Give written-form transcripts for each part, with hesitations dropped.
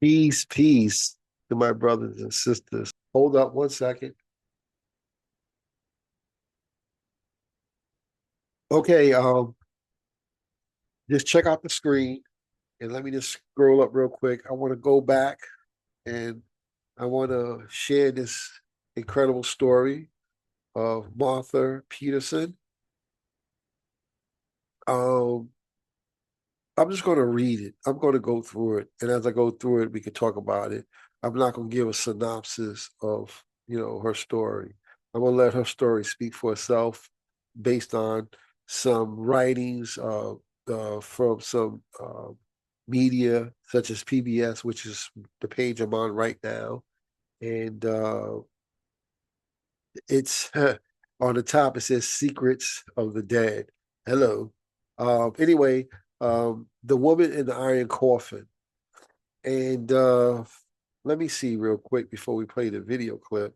Peace, peace to my brothers and sisters. Hold up one second. Okay, just check out the screen and let me just scroll up real quick. I want to go back and I want to share this incredible story of Martha Peterson. Um, I'm just going to read it. I'm going to go through it, and as I go through it, we can talk about it. I'm not going to give a synopsis of her story. I'm going to let her story speak for itself, based on some writings from some media such as PBS, which is the page I'm on right now, and it's on the top. It says "Secrets of the Dead." Hello. Anyway, the woman in the iron coffin, and let me see real quick before we play the video clip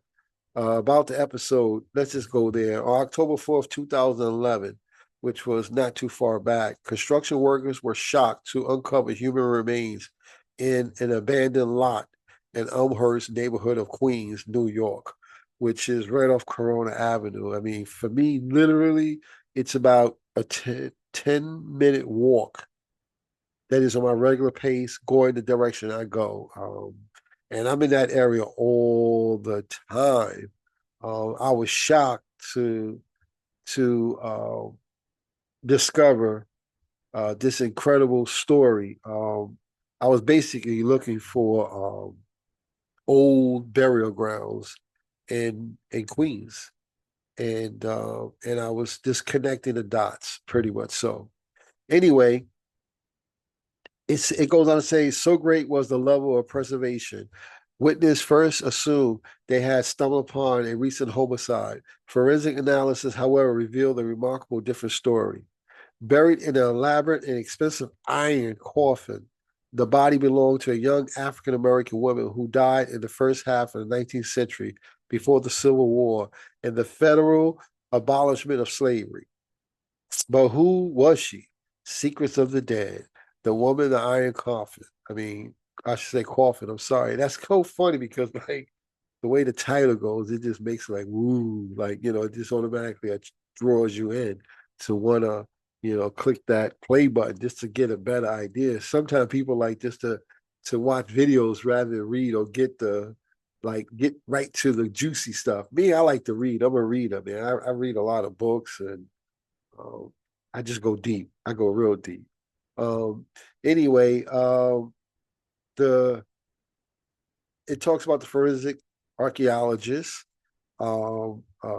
about the episode. Let's just go there. On October 4th, 2011, which was not too far back, construction workers were shocked to uncover human remains in an abandoned lot in Elmhurst neighborhood of Queens, New York, which is right off Corona Avenue. I mean, for me, literally, it's about a 10-minute walk that is on my regular pace, going the direction I go. And I'm in that area all the time. I was shocked to discover this incredible story. I was basically looking for old burial grounds in Queens, and I was just connecting the dots, pretty much so. Anyway, it goes on to say, so great was the level of preservation. Witness first assumed they had stumbled upon a recent homicide. Forensic analysis, however, revealed a remarkable different story. Buried in an elaborate and expensive iron coffin, the body belonged to a young African American woman who died in the first half of the 19th century before the Civil War and the federal abolishment of slavery. But who was she? Secrets of the Dead, the woman in the iron coffin. I mean, I should say coffin. I'm sorry. That's so funny because like the way the title goes, it just makes like woo, like it just automatically draws you in to wanna click that play button just to get a better idea. Sometimes people like just to watch videos rather than read or get right to the juicy stuff. Me, I like to read. I'm a reader, man. I read a lot of books and um, I just go deep. I go real deep. Um, anyway, the it talks about the forensic archaeologist,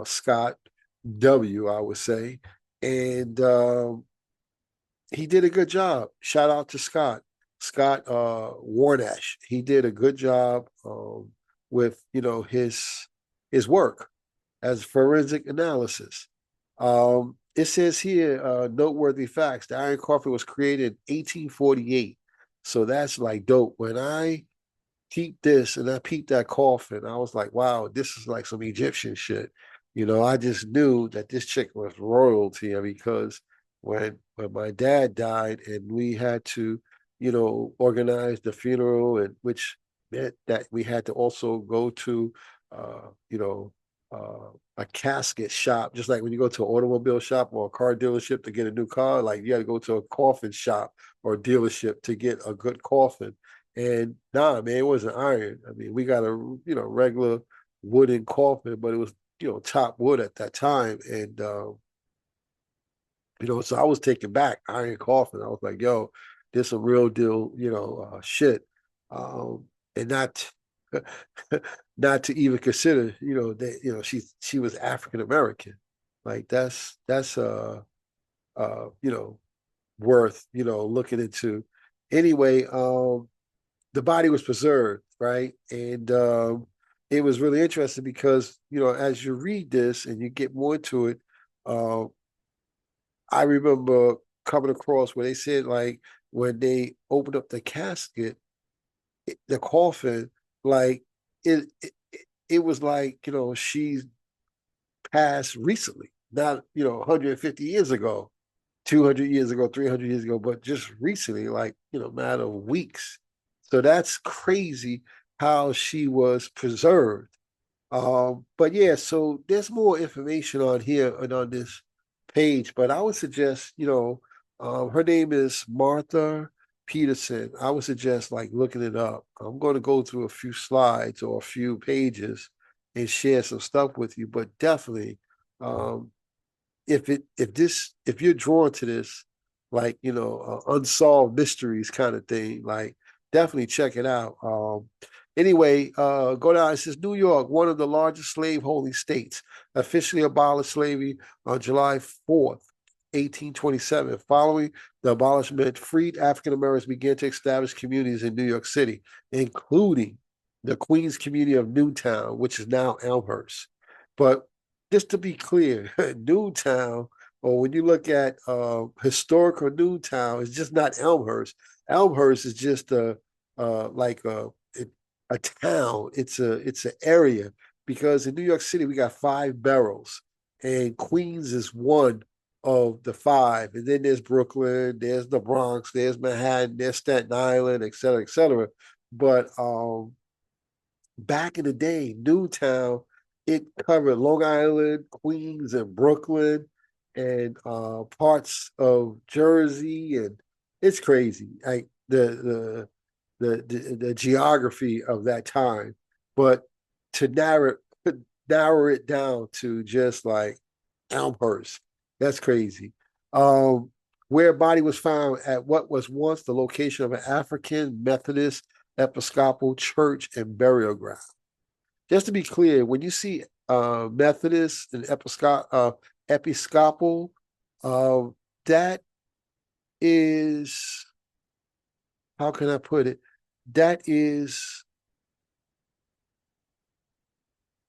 Scott W. I would say, and he did a good job. Shout out to Scott Warnash. He did a good job with his work as forensic analysis. It says here, noteworthy facts. The iron coffin was created in 1848. So that's like dope. When I peeped this and I peeped that coffin, I was like, wow, this is like some Egyptian shit. I just knew that this chick was royalty because when my dad died and we had to, organize the funeral, and which meant that we had to also go to uh, you know, a casket shop, just like when you go to an automobile shop or a car dealership to get a new car, like you got to go to a coffin shop or dealership to get a good coffin. And nah, man, it wasn't iron. I mean, we got a regular wooden coffin, but it was top wood at that time, and so I was taken back. Iron coffin. I was like, yo, this a real deal, shit, and not not to even consider, that she was African American. Like that's worth looking into. Anyway, the body was preserved, right? And it was really interesting because, as you read this and you get more into it, uh, I remember coming across where they said, like, when they opened up the casket, the coffin, like, it was like, she's passed recently, not, 150 years ago, 200 years ago, 300 years ago, but just recently, like, matter of weeks. So that's crazy how she was preserved. But yeah, so there's more information on here and on this page, but I would suggest, her name is Martha Peterson. I would suggest like looking it up. I'm going to go through a few slides or a few pages and share some stuff with you, but definitely, um, if you're drawn to this, like unsolved mysteries kind of thing, like definitely check it out. Anyway, go down. It says New York, one of the largest slave-holding states, officially abolished slavery on July 4th, 1827. Following the abolishment, freed African Americans began to establish communities in New York City, including the Queens community of Newtown, which is now Elmhurst. But just to be clear, Newtown, or when you look at historical Newtown, it's just not Elmhurst. Elmhurst is just like a town. It's an area because in New York City we got five boroughs, and Queens is one of the five. And then there's Brooklyn, there's the Bronx, there's Manhattan, there's Staten Island, et cetera, et cetera. But back in the day, Newtown, it covered Long Island, Queens, and Brooklyn, and parts of Jersey, and it's crazy. Like the geography of that time, but to narrow it down to just like Elmhurst, that's crazy. Um, where a body was found at what was once the location of an African Methodist Episcopal church and burial ground. Just to be clear, when you see Methodist and Episcopal, uh, that is, how can I put it? That is,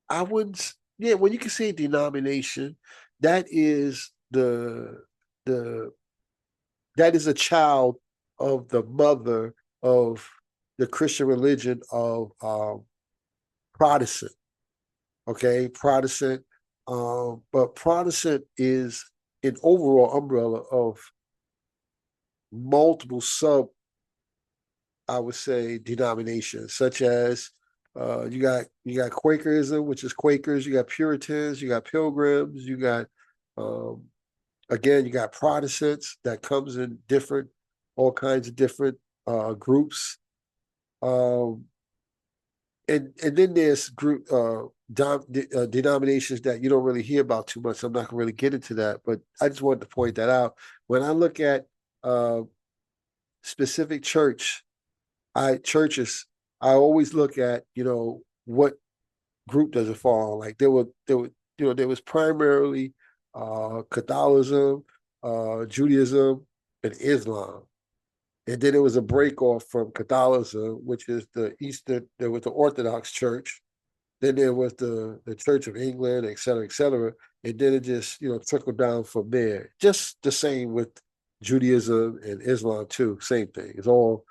I wouldn't, yeah, when you can say denomination, that is the that is a child of the mother of the Christian religion of Protestant. Okay, Protestant. But Protestant is an overall umbrella of multiple sub, I would say, denominations, such as you got Quakerism, which is Quakers, you got Puritans, you got Pilgrims, you got um, again, you got Protestants that comes in different, all kinds of different groups. Um, and then there's group denominations that you don't really hear about too much. I'm not gonna really get into that, but I just wanted to point that out. When I look at uh, specific churches, I always look at what group does it fall on. Like there was primarily Catholicism, Judaism, and Islam. And then there was a break off from Catholicism, which is the Eastern. There was the Orthodox Church. Then there was the Church of England, et cetera, et cetera. And then it just trickled down from there. Just the same with Judaism and Islam too. Same thing. It's all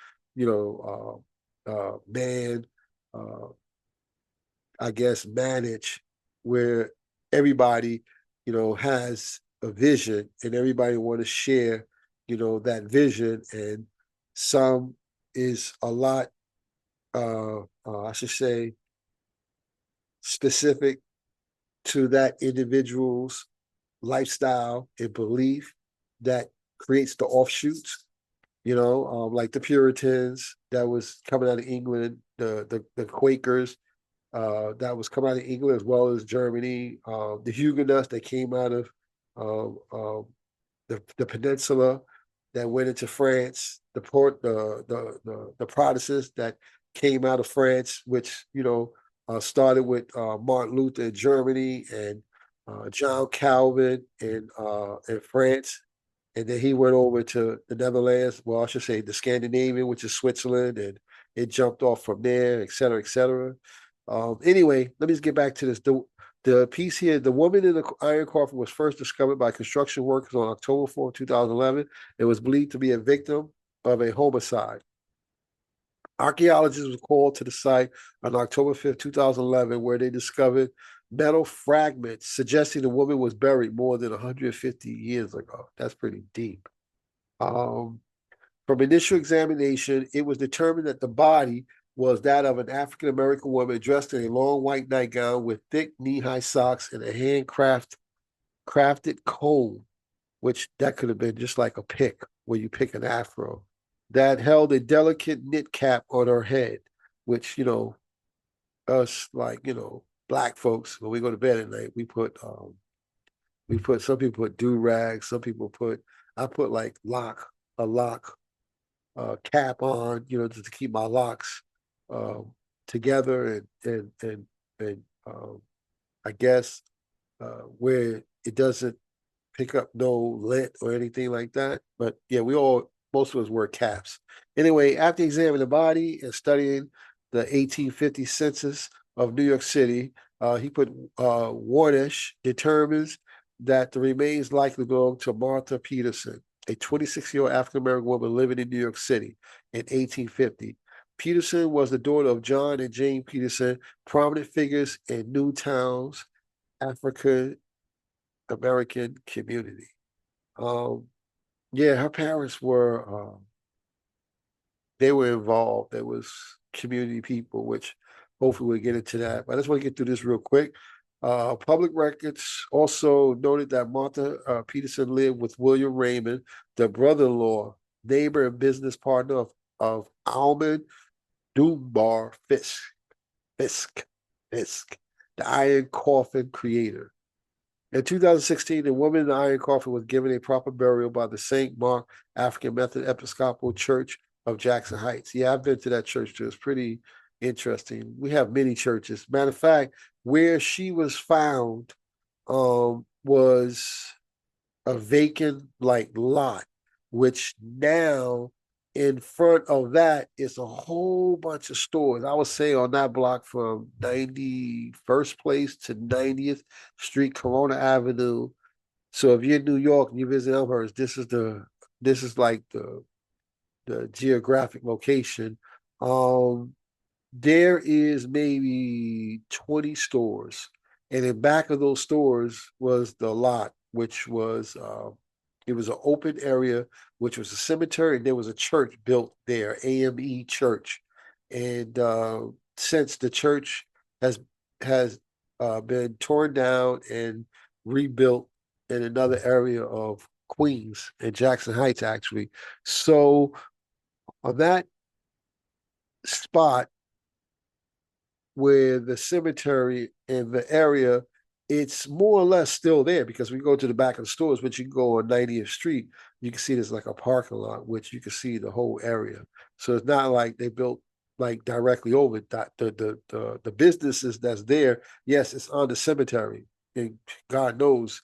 man, uh, I guess, manage where everybody has a vision and everybody want to share that vision, and some is a lot I should say specific to that individual's lifestyle and belief that creates the offshoots. Like the Puritans that was coming out of England, the Quakers that was coming out of England as well as Germany, the Huguenots that came out of um, um, the peninsula that went into France, the Protestants that came out of France, which started with Martin Luther in Germany and John Calvin in France, and then he went over to the Netherlands. Well, I should say the Scandinavian, which is Switzerland, and it jumped off from there, et cetera, et cetera. Anyway, let me just get back to this. The piece here, the woman in the iron coffin was first discovered by construction workers on October 4th, 2011. It was believed to be a victim of a homicide. Archaeologists were called to the site on October 5th, 2011, where they discovered metal fragments suggesting the woman was buried more than 150 years ago. That's pretty deep. Um, From initial examination, it was determined that the body was that of an African American woman dressed in a long white nightgown with thick knee-high socks and a crafted comb, which that could have been just like a pick where you pick an afro, that held a delicate knit cap on her head, which, us like, black folks, when we go to bed at night, we put some people put do rags, some people put I put like a lock cap on, just to keep my locks um, together and I guess where it doesn't pick up no lint or anything like that. But yeah, most of us wear caps. Anyway, after examining the body and studying the 1850 census of New York City, he put Warnish determines that the remains likely belong to Martha Peterson, a 26-year-old African American woman living in New York City in 1850. Peterson was the daughter of John and Jane Peterson, prominent figures in Newtown's African American community. Um, yeah, her parents they were involved. There was community people, which hopefully we'll get into that. But I just want to get through this real quick. Public records also noted that Martha Peterson lived with William Raymond, the brother-in-law, neighbor, and business partner of Almond Dunbar Fisk, the Iron Coffin creator. In 2016, a woman in the Iron Coffin was given a proper burial by the St. Mark African Methodist Episcopal Church of Jackson Heights. Yeah, I've been to that church too. It's pretty interesting. We have many churches. Matter of fact, where she was found was a vacant like lot, which now in front of that is a whole bunch of stores. I would say on that block from 91st Place to 90th Street, Corona Avenue. So if you're in New York and you visit Elmhurst, this is like the geographic location. Um, there is maybe 20 stores. And in back of those stores was the lot, which was it was an open area, which was a cemetery, and there was a church built there, AME Church. And since the church has been torn down and rebuilt in another area of Queens and Jackson Heights, actually. So on that spot where the cemetery in the area, it's more or less still there because we go to the back of the stores, but you can go on 90th Street, you can see there's like a parking lot, which you can see the whole area. So it's not like they built like directly over it. The businesses that's there, yes, it's on the cemetery. And God knows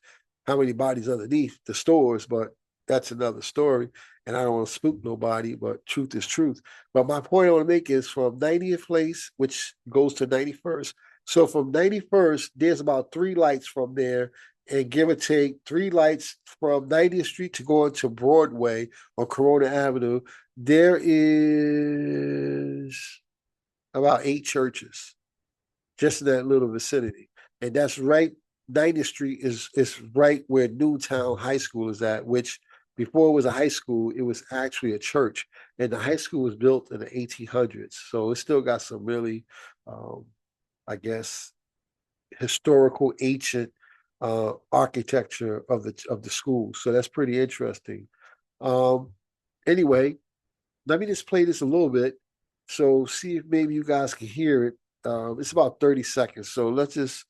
how many bodies underneath the stores, but that's another story. And I don't want to spook nobody, but truth is truth. But my point I want to make is from 90th Place, which goes to 91st. So from 91st, there's about 3 lights from there, and give or take 3 lights from 90th Street to go into Broadway or Corona Avenue. There is about 8 churches just in that little vicinity. And that's right. 90th Street is right where Newtown High School is at, which before it was a high school, it was actually a church. And the high school was built in the 1800s. So it still got some really, I guess, historical ancient architecture of the school. So that's pretty interesting. Um, anyway, let me just play this a little bit. So see if maybe you guys can hear it. It's about 30 seconds. So let's just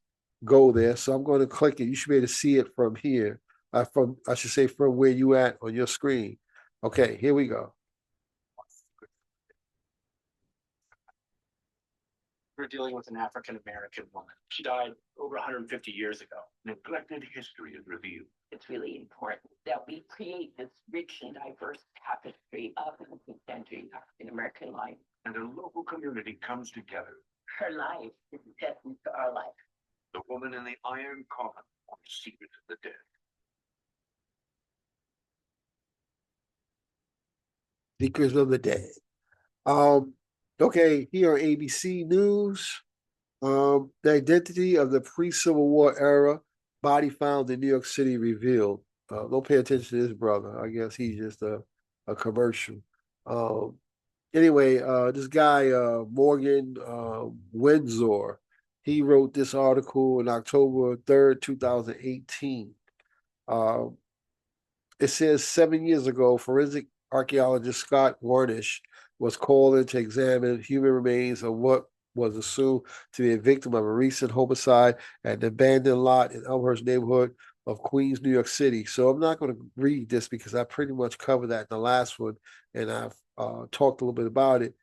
go there. So I'm going to click it. You should be able to see it from here. I should say from where you at on your screen. Okay, here we go. We're dealing with an African American woman. She died over 150 years ago. Neglected history is revealed. It's really important that we create this rich and diverse tapestry of 19th century African American life. And a local community comes together. Her life is a testament to our life. The woman in the iron coffin on the secret of the dead. Secrets of the Dead. Okay, here on ABC News. The identity of the pre-Civil War era body found in New York City revealed. Don't pay attention to this brother. I guess he's just a commercial. Um, anyway, this guy Morgan Windsor, he wrote this article on October 3rd, 2018. Um, it says 7 years ago, forensic archaeologist Scott Warnish was called in to examine human remains of what was assumed to be a victim of a recent homicide at an abandoned lot in Elmhurst neighborhood of Queens, New York City. So I'm not going to read this because I pretty much covered that in the last one, and I've talked a little bit about it.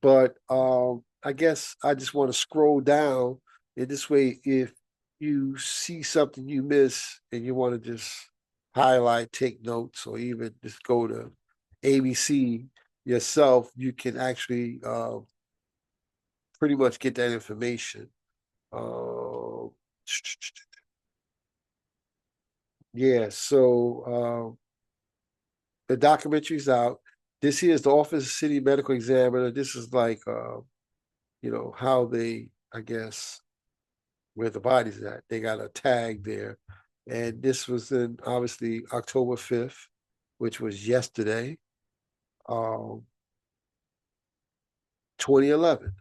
But I guess I just want to scroll down, and this way, if you see something you miss and you want to just highlight, take notes, or even just go to ABC yourself, you can actually pretty much get that information. Uh, yeah, so the documentary's out. This here is the Office of City Medical Examiner. This is like how they, I guess, where the body's at. They got a tag there. And this was in obviously October 5th, which was yesterday, 2011.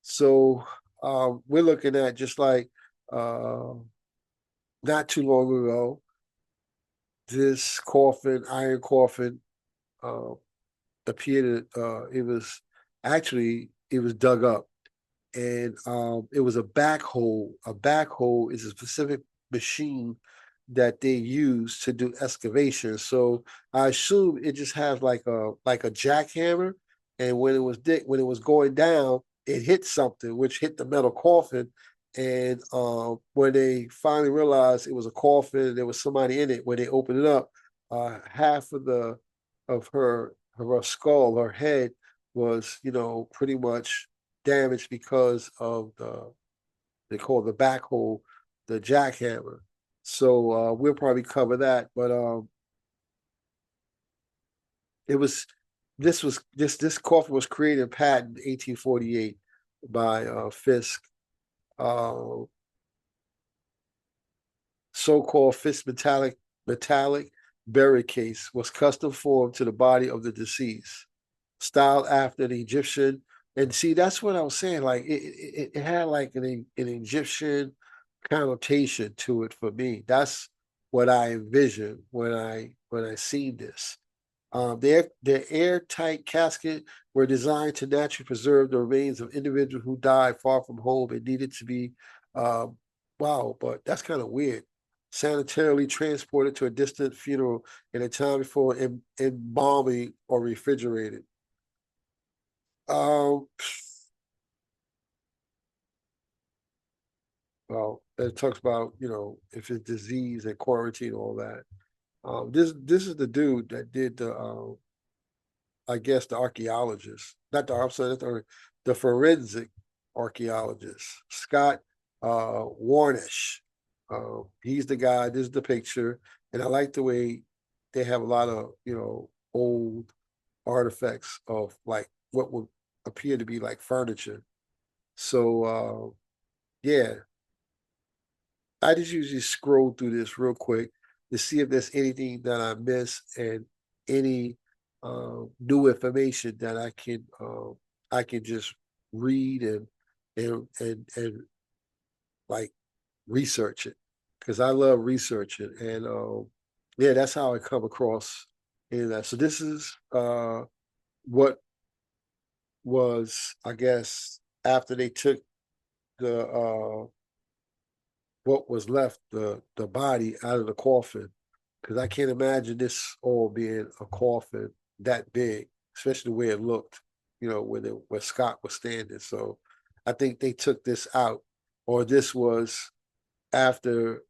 So we're looking at just like not too long ago, this coffin, iron coffin, uh, appeared. It was dug up, and it was a backhoe. A backhoe is a specific machine that they use to do excavation. So I assume it just has like a jackhammer, and when it was going down, it hit something, which hit the metal coffin. And when they finally realized it was a coffin, there was somebody in it. When they opened it up, half of her skull, her head was pretty much damaged because of they call the backhoe, the jackhammer. So we'll probably cover that. But it was this coffin was created in patent 1848 by Fisk. Uh, so-called Fisk metallic burial case was custom formed to the body of the deceased, styled after the Egyptian. And see, that's what I was saying. Like it had like an Egyptian connotation to it for me. That's what I envisioned when I seen this. Their airtight casket were designed to naturally preserve the remains of individuals who died far from home and needed to be, wow, but that's kind of weird. Sanitarily transported to a distant funeral in a time before embalming or refrigerated. Um, well, it talks about if it's disease and quarantine, all that. This is the dude that did the I guess the archaeologist, not the I'm sorry, not the forensic archaeologist, Scott Warnish. He's the guy. This is the picture, and I like the way they have a lot of old artifacts of like what would appear to be like furniture. So yeah, I just usually scroll through this real quick to see if there's anything that I miss and any new information that I can just read and like research it because I love researching and yeah, that's how I come across in that. So this is what was, I guess, after they took the what was left, the body out of the coffin, because I can't imagine this all being a coffin that big, especially the way it looked, where Scott was standing. So I think they took this out, or this was after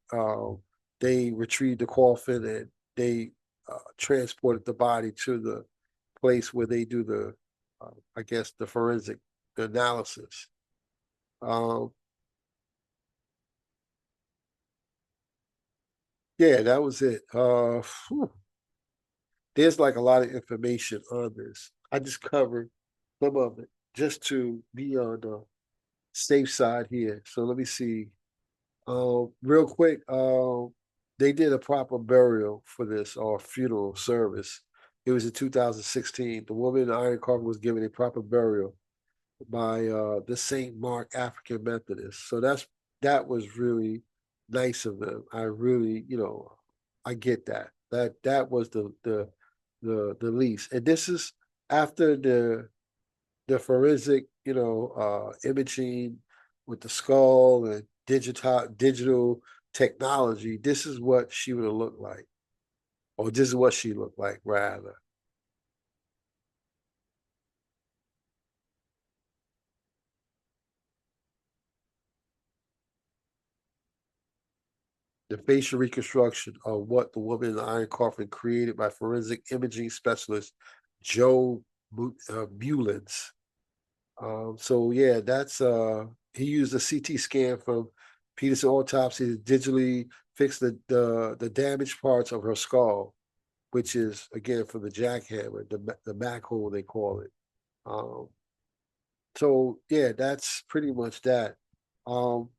they retrieved the coffin and they transported the body to the place where they do the, I guess, the forensic analysis. Um, yeah, that was it. There's like a lot of information on this. I just covered some of it just to be on the safe side here. So let me see. Real quick, they did a proper burial for this or funeral service. It was in 2016. The woman in the iron coffin was given a proper burial by the St. Mark African Methodist. So that was really nice of them. I really, I get that. That was the least. And this is after the forensic, imaging with the skull and digital technology. This is what she would have looked like, or this is what she looked like, rather. The facial reconstruction of what the woman in the iron coffin created by forensic imaging specialist Joe Mullins. So yeah, that's he used a CT scan from Peterson autopsy to digitally fix the damaged parts of her skull, which is again from the jackhammer, the back hole they call it. So yeah, that's pretty much that. Um,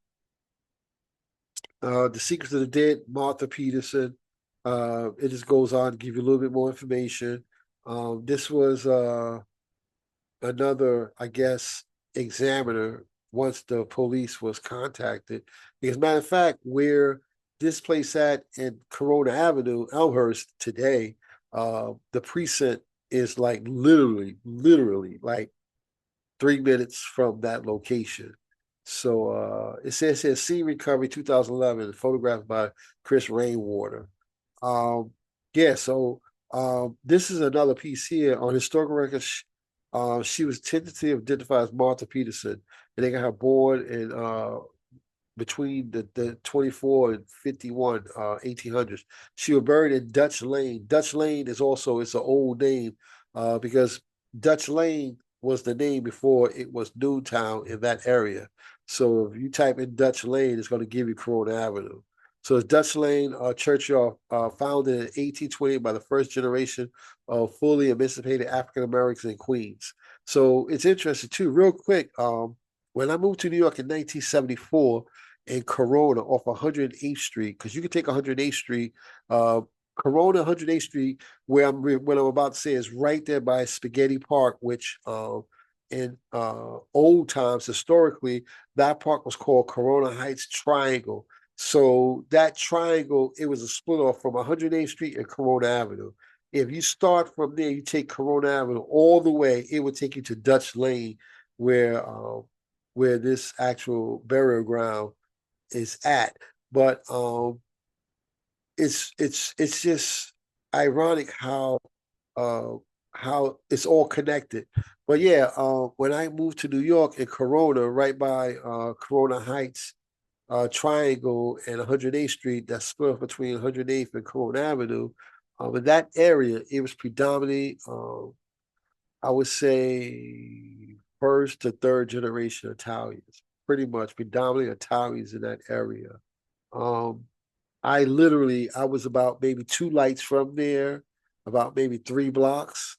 The Secrets of the Dead, Martha Peterson. It just goes on to give you a little bit more information. This was another, I guess, examiner once the police was contacted. Because matter of fact, where this place at in Corona Avenue, Elmhurst today, the precinct is like literally like 3 minutes from that location. So it says here scene recovery 2011, photographed by Chris Rainwater. Um, yeah, so this is another piece here on historical records. She was tentatively identified as Martha Peterson, and they got her born in between the 24 and 51 1800s. She was buried in Dutch Lane. Dutch Lane is also, it's an old name because Dutch Lane was the name before it was Newtown in that area. So if you type in Dutch Lane, it's going to give you Corona Avenue. So it's Dutch Lane churchyard, founded in 1820 by the first generation of fully emancipated African Americans in Queens. So it's interesting too. Real quick, when I moved to New York in 1974, in Corona off 108th Street, because you can take 108th Street, Corona 108th Street, where what I'm about to say is right there by Spaghetti Park, which in old times historically that park was called Corona Heights Triangle. So that triangle, it was a split off from 108th Street and Corona Avenue. If you start from there, you take Corona Avenue all the way, it would take you to Dutch Lane, where this actual burial ground is at. But it's just ironic how it's all connected. But yeah, when I moved to New York in Corona, right by Corona Heights Triangle and 108th Street, that's split between 108th and Corona Avenue. In that area, it was predominantly, I would say, first to third generation Italians, pretty much predominantly Italians in that area. Um, I was about maybe two lights from there, about maybe 3 blocks.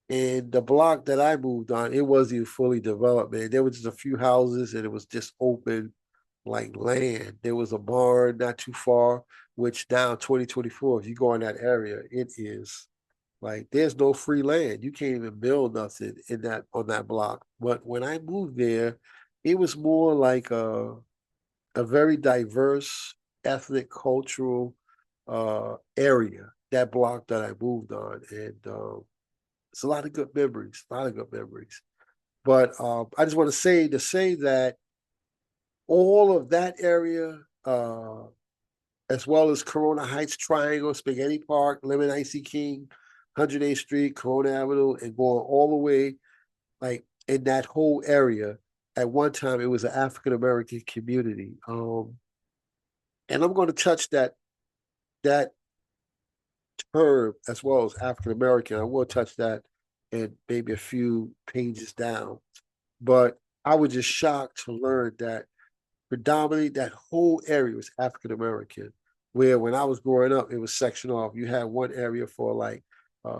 And the block that I moved on, it wasn't even fully developed, man. There was just a few houses and it was just open like land. There was a barn not too far, which now 2024, if you go in that area, it is like there's no free land. You can't even build nothing in that on that block. But when I moved there, it was more like a very diverse ethnic cultural area, that block that I moved on. And it's a lot of good memories, a lot of good memories. But I just want to say that all of that area, as well as Corona Heights Triangle, Spaghetti Park, Lemon Icy King, 108th Street, Corona Avenue, and going all the way, like in that whole area, at one time it was an African American community. And I'm going to touch that term as well as African American. I will touch that in maybe a few pages down. But I was just shocked to learn that predominantly that whole area was African American. Where when I was growing up, it was sectioned off. You had one area for like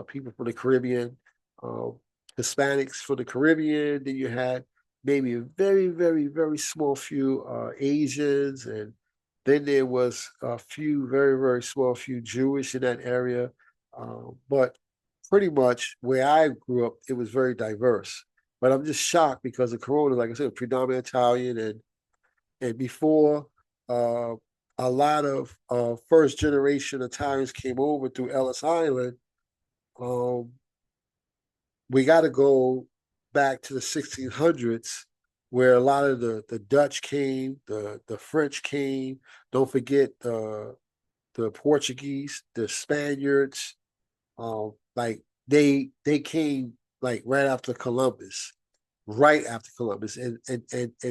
people from the Caribbean, um, Hispanics for the Caribbean. Then you had maybe a very small few Asians, and then there was a few very small few Jewish in that area. But pretty much where I grew up, it was very diverse. But I'm just shocked because of Corona, like I said, predominant Italian and before uh a lot of first generation Italians came over through Ellis Island. Um, we got to go back to the 1600s where a lot of the Dutch came, the French came. Don't forget the Portuguese, the Spaniards. Like they came like right after Columbus, and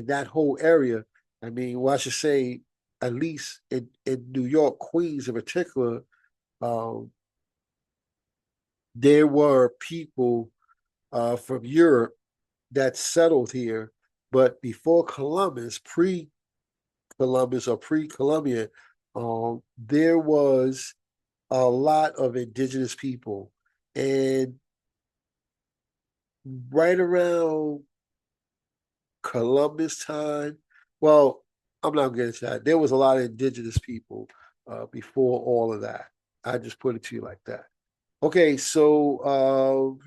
that whole area. I mean, well, I should say, at least in New York, Queens in particular, um, there were people from Europe that settled here, but before Columbus, pre-Columbus or pre-Columbian, there was a lot of indigenous people, and right around Columbus time, well, I'm not getting to that. There was a lot of indigenous people before all of that. I just put it to you like that. Okay, so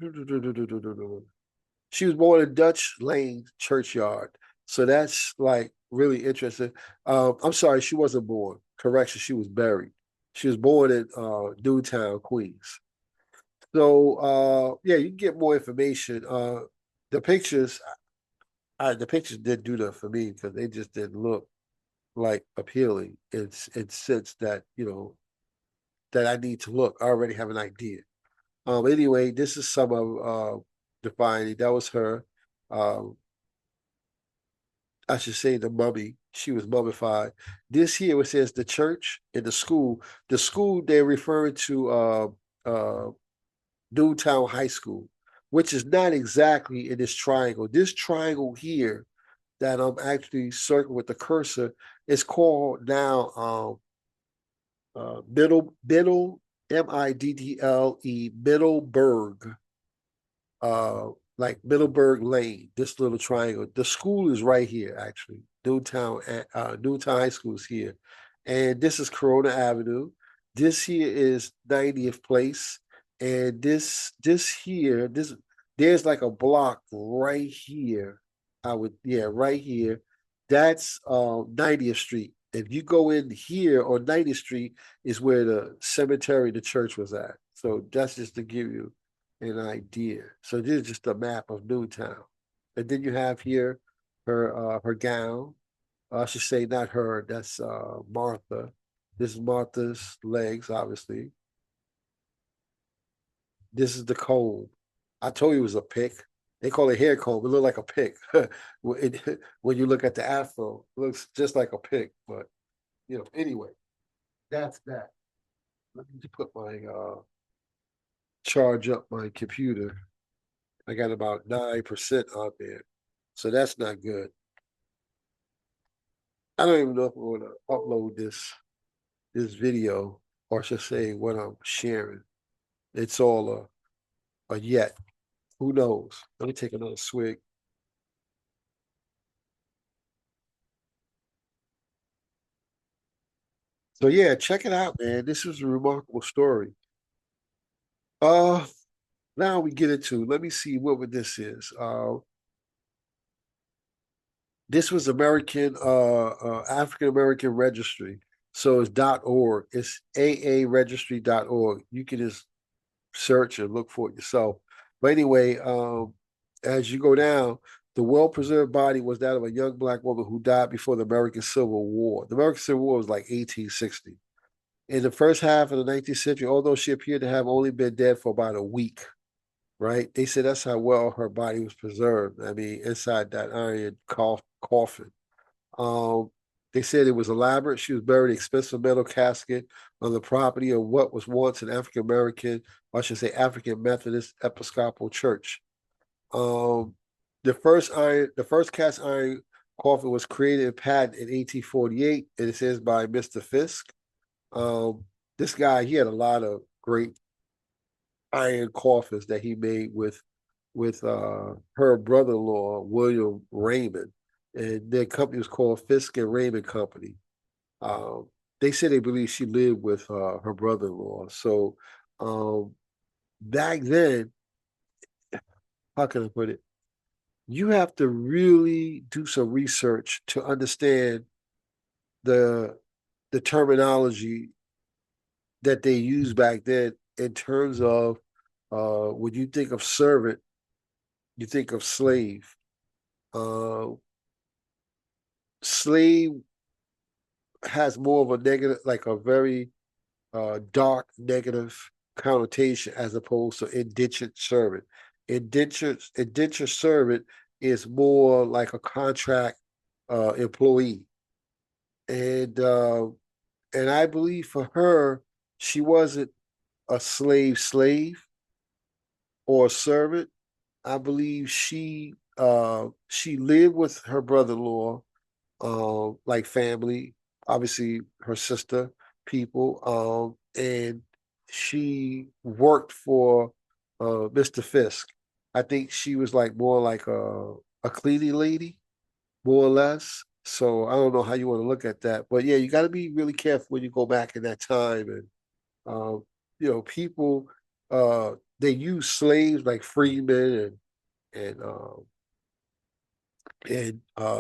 she was born in Dutch Lane Churchyard. So that's like really interesting. I'm sorry, she wasn't born. Correction, she was buried. She was born in Newtown, Queens. So yeah, you can get more information. The pictures, the pictures didn't do that for me because they just didn't look like appealing. It's sense that that I need to look. I already have an idea. Anyway, this is some of defining. That was her. Um, I should say the mummy. She was mummified. This here, it says the church and the school. The school they're referring to Newtown High School, which is not exactly in this triangle. This triangle here that I'm actually circling with the cursor is called now Middle Middleburg, like Middleburg Lane, this little triangle. The school is right here, actually. Newtown High School is here. And this is Corona Avenue. This here is 90th Place. And this here, there's like a block right here. Right here. That's 90th Street. If you go in here on 90th Street is where the cemetery, the church was at. So that's just to give you an idea. So this is just a map of Newtown. And then you have here her gown. I should say not her, that's Martha. This is Martha's legs, obviously. This is the comb. I told you it was a pick. They call it hair comb. It looked like a pick. When you look at the afro, it looks just like a pick. But anyway, that's that. Let me put my charge up my computer. I got about 9% on there. So that's not good. I don't even know if I'm gonna upload this video, or I should say what I'm sharing. It's all a yet. Who knows? Let me take another swig. So yeah, check it out, man. This is a remarkable story. Uh Now we get into, let me see what this is. This was American African American Registry. So it's .org. It's aaregistry.org. You can just search and look for it yourself. But anyway, as you go down, the well-preserved body was that of a young black woman who died before the American Civil War. The American Civil War was like 1860. In the first half of the 19th century, although she appeared to have only been dead for about a week, right? They said that's how well her body was preserved. I mean, inside that iron coffin. Um, they said it was elaborate. She was buried in an expensive metal casket on the property of what was once an African American, or I should say African Methodist Episcopal Church. Um, the first cast iron coffin was created and patented in 1848, and it says by Mr. Fisk. This guy, he had a lot of great iron coffins that he made with her brother-in-law William Raymond, and their company was called Fisk and Raymond Company. They said they believe she lived with her brother-in-law. So back then, how can I put it? You have to really do some research to understand the the terminology that they used back then in terms of when you think of servant, you think of slave. Uh, Slave has more of a negative, like a very dark negative connotation as opposed to indentured servant. Indentured servant is more like a contract employee, and and I believe for her, she wasn't a slave or a servant. I believe she lived with her brother-in-law, like family, obviously her sister, people, and she worked for Mr. Fisk. I think she was like more like a cleaning lady, more or less. So I don't know how you want to look at that, but yeah, you got to be really careful when you go back in that time, and um, people they use slaves like freedmen and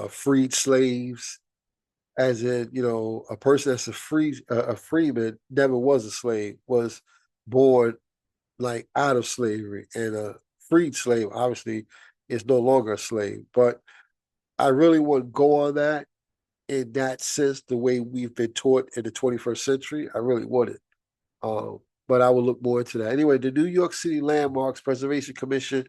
freed slaves, as in, a person that's a freeman never was a slave, was born like out of slavery, and a freed slave obviously is no longer a slave. But I really wouldn't go on that in that sense, the way we've been taught in the 21st century. I really wouldn't. But I will look more into that. Anyway, the New York City Landmarks Preservation Commission,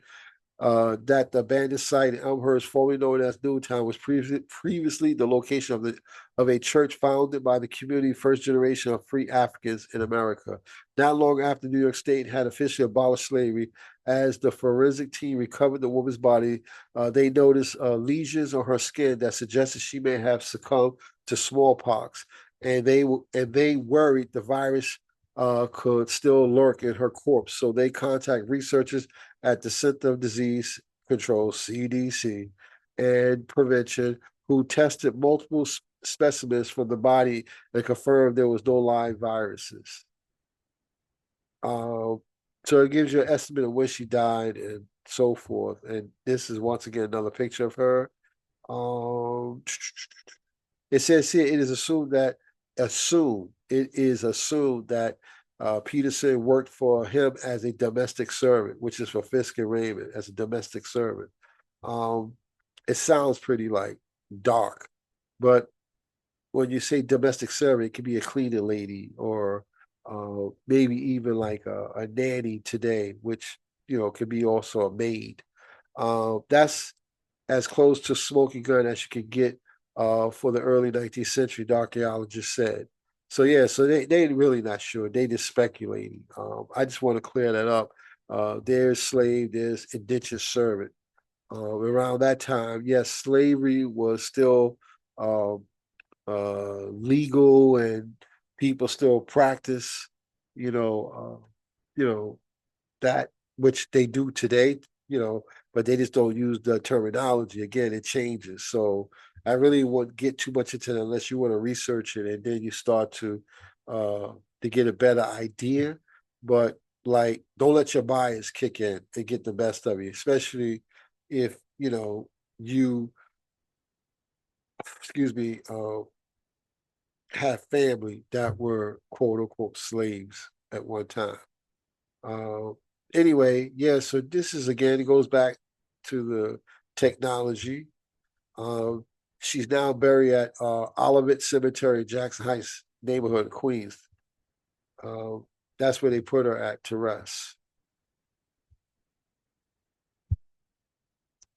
that the abandoned site in Elmhurst, formerly known as Newtown, was previously the location of a church founded by the community first generation of free Africans in America. Not long after New York State had officially abolished slavery, as the forensic team recovered the woman's body, they noticed lesions on her skin that suggested she may have succumbed to smallpox, and they worried the virus could still lurk in her corpse. So they contact researchers at the Center of Disease Control, CDC, and Prevention, who tested multiple specimens from the body and confirmed there was no live viruses. Um, so it gives you an estimate of when she died and so forth. And this is once again another picture of her. Um, it says here it is assumed that Peterson worked for him as a domestic servant, which is for Fisk and Raymond as a domestic servant. Um, it sounds pretty like dark, but when you say domestic servant, it could be a cleaning lady or maybe even like a nanny today, which could be also a maid. That's as close to smoking gun as you could get for the early 19th century, the archaeologists said. So yeah, so they really not sure. They just speculating. I just want to clear that up. There's slave, there's indentured servant. Around that time, yes, slavery was still um, legal, and people still practice, you know, you know, that which they do today, but they just don't use the terminology. Again, it changes. So I really wouldn't get too much into it unless you want to research it, and then you start to get a better idea. But like, don't let your bias kick in and get the best of you, especially if you, excuse me, have family that were quote unquote slaves at one time. Uh, anyway, yeah, so this is again, it goes back to the technology. Um, she's now buried at Olivet Cemetery, Jackson Heights neighborhood of Queens. Um, that's where they put her at to rest.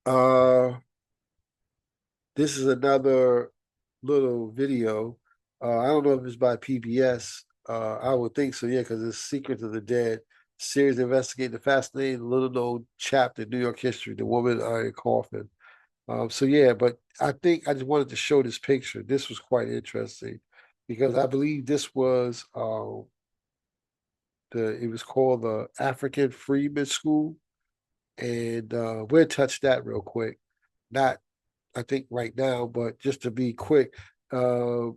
Uh, this is another little video. I don't know if it's by PBS. I would think so, yeah, because it's Secrets of the Dead series investigating the fascinating little known chapter in New York history, the woman iron coffin. So yeah, but I think I just wanted to show this picture. This was quite interesting because I believe this was it was called the African Freedmen School, and we'll touch that real quick. Not I think right now, but just to be quick, uh,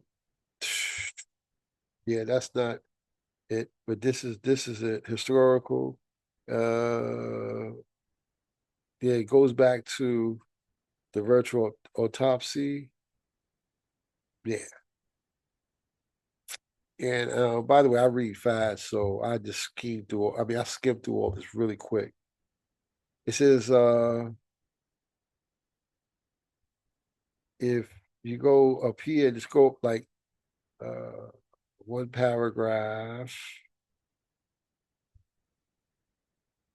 yeah, that's not it. But this is it historical. Yeah, it goes back to the virtual autopsy. Yeah. And by the way, I read fast, so I just skimmed through. I mean, I skimmed through all this really quick. It says if you go up here, just go up like uh, one paragraph.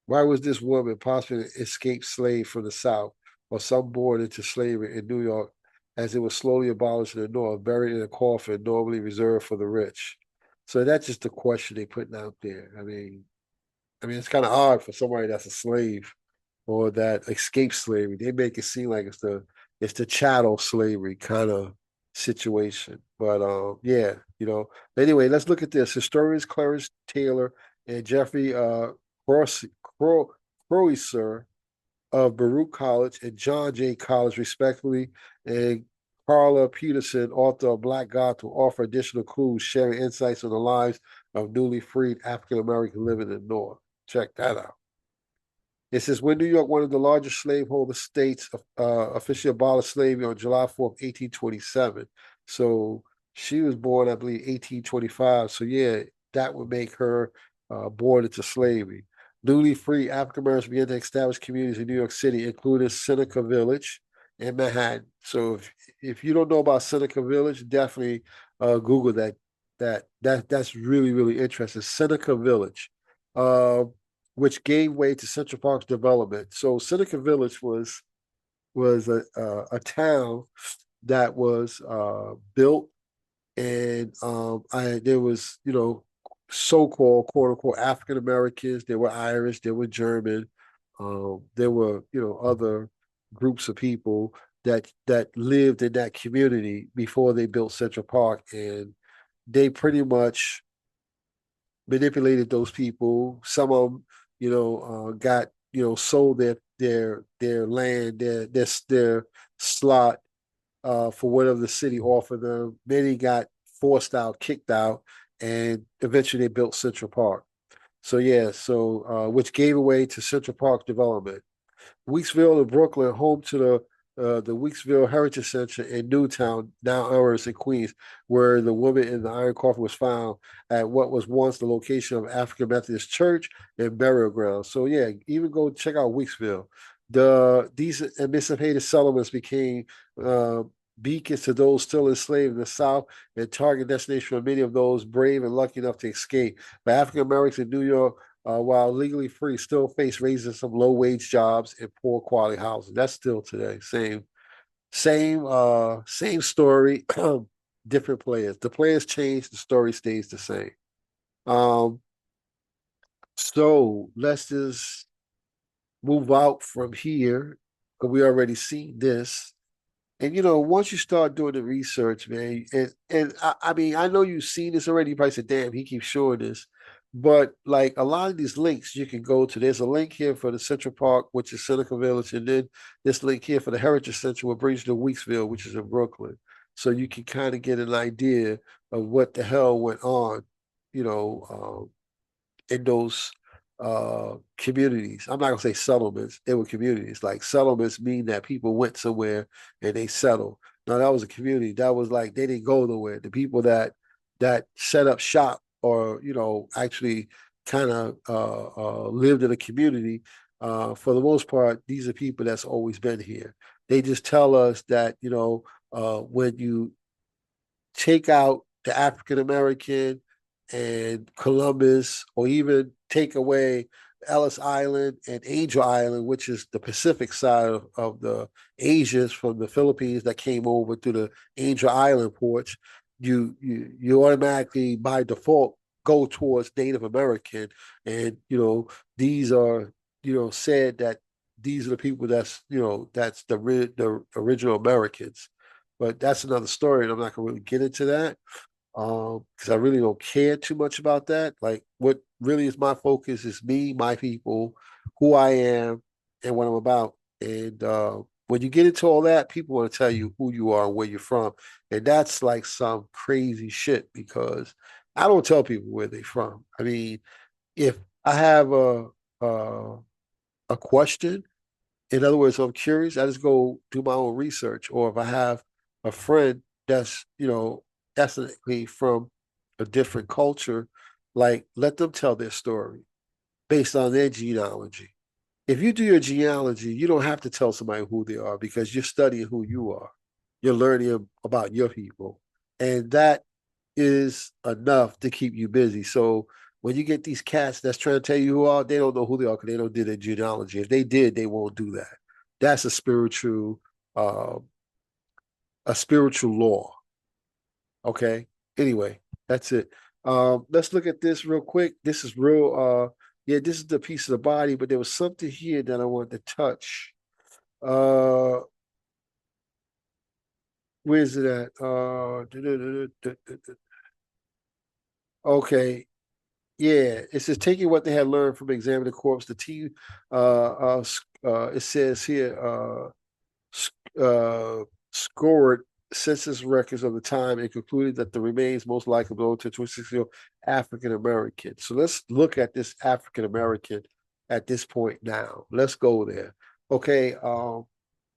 Why was this woman possibly an escaped slave from the South or some born into slavery in New York as it was slowly abolished in the North, buried in a coffin normally reserved for the rich? So that's just the question they putting out there. I mean, it's kind of odd for somebody that's a slave or that escaped slavery. They make it seem like it's the chattel slavery kind of situation. But yeah, Anyway, let's look at this. Historians Clarence Taylor and Jeffrey Cross Croiser of Baruch College and John Jay College, respectively, and Carla Peterson, author of Black God, to offer additional clues, sharing insights on the lives of newly freed African Americans living in the North. Check that out. It says when New York, one of the largest slaveholder states, officially abolished slavery on July 4th, 1827. So she was born, I believe, 1825. So yeah, that would make her born into slavery. Newly free African Americans began to establish communities in New York City, including Seneca Village and Manhattan. So if you don't know about Seneca Village, definitely Google that. That's really, really interesting. Seneca Village. Which gave way to Central Park's development. So Seneca Village was a town that was built, and there was so-called quote unquote African Americans. There were Irish, there were German, there were other groups of people that lived in that community before they built Central Park, and they pretty much manipulated those people. Some of them, got sold their land, their slot for whatever the city offered them. Many got forced out, kicked out, and eventually they built Central Park. So yeah, which gave away to Central Park development. Weeksville in Brooklyn, home to the Weeksville Heritage Center in Newtown, now ours in Queens, where the woman in the iron coffin was found at what was once the location of African Methodist Church and burial ground. So yeah, even go check out Weeksville. These emancipated settlements became beacons to those still enslaved in the South and target destination for many of those brave and lucky enough to escape. But African Americans in New York, while legally free, still face racism, low wage jobs, and poor quality housing. That's still today. Same story, different players. The players change, the story stays the same. Um, so let's just move out from here because we already seen this. And once you start doing the research, man, and I mean, I know you've seen this already. You probably said, "Damn, he keeps showing this," but like a lot of these links you can go to. There's a link here for the Central Park, which is Seneca Village, and then this link here for the Heritage Center, which brings you to Weeksville, which is in Brooklyn. So you can kind of get an idea of what the hell went on, you know, in those communities. I'm not gonna say settlements, they were communities. Like settlements mean that people went somewhere and they settled. No, that was a community. That was like they didn't go nowhere. The people that set up shop or actually kind of lived in a community, for the most part, these are people that's always been here. They just tell us that when you take out the African American and Columbus, or even take away Ellis Island and Angel Island, which is the Pacific side of the Asians from the Philippines that came over through the Angel Island ports, you automatically by default go towards Native American, and these are said that these are the people that's the original Americans. But that's another story, and I'm not gonna really get into that because I really don't care too much about that. Like, what really is my focus is me, my people, who I am, and what I'm about. And when you get into all that, people want to tell you who you are and where you're from, and that's like some crazy shit because I don't tell people where they're from. I mean, if I have a question. In other words, if I'm curious, I just go do my own research. Or if I have a friend that's, ethnically from a different culture, like let them tell their story based on their genealogy. If you do your genealogy, you don't have to tell somebody who they are because you're studying who you are. You're learning about your people. And that is enough to keep you busy. So when you get these cats that's trying to tell you who are, they don't know who they are because they don't do their genealogy. If they did, they won't do that. That's uh, a spiritual law. Okay. Anyway, that's it. Let's look at this real quick. This is real. Yeah, this is the piece of the body, but there was something here that I wanted to touch. Uh, where's it at? Okay. Yeah, it says taking what they had learned from examining the corpse, the team it says here scored census records of the time and concluded that the remains most likely belonged to 26-year-old African American. So let's look at this African American at this point now. Let's go there. Okay,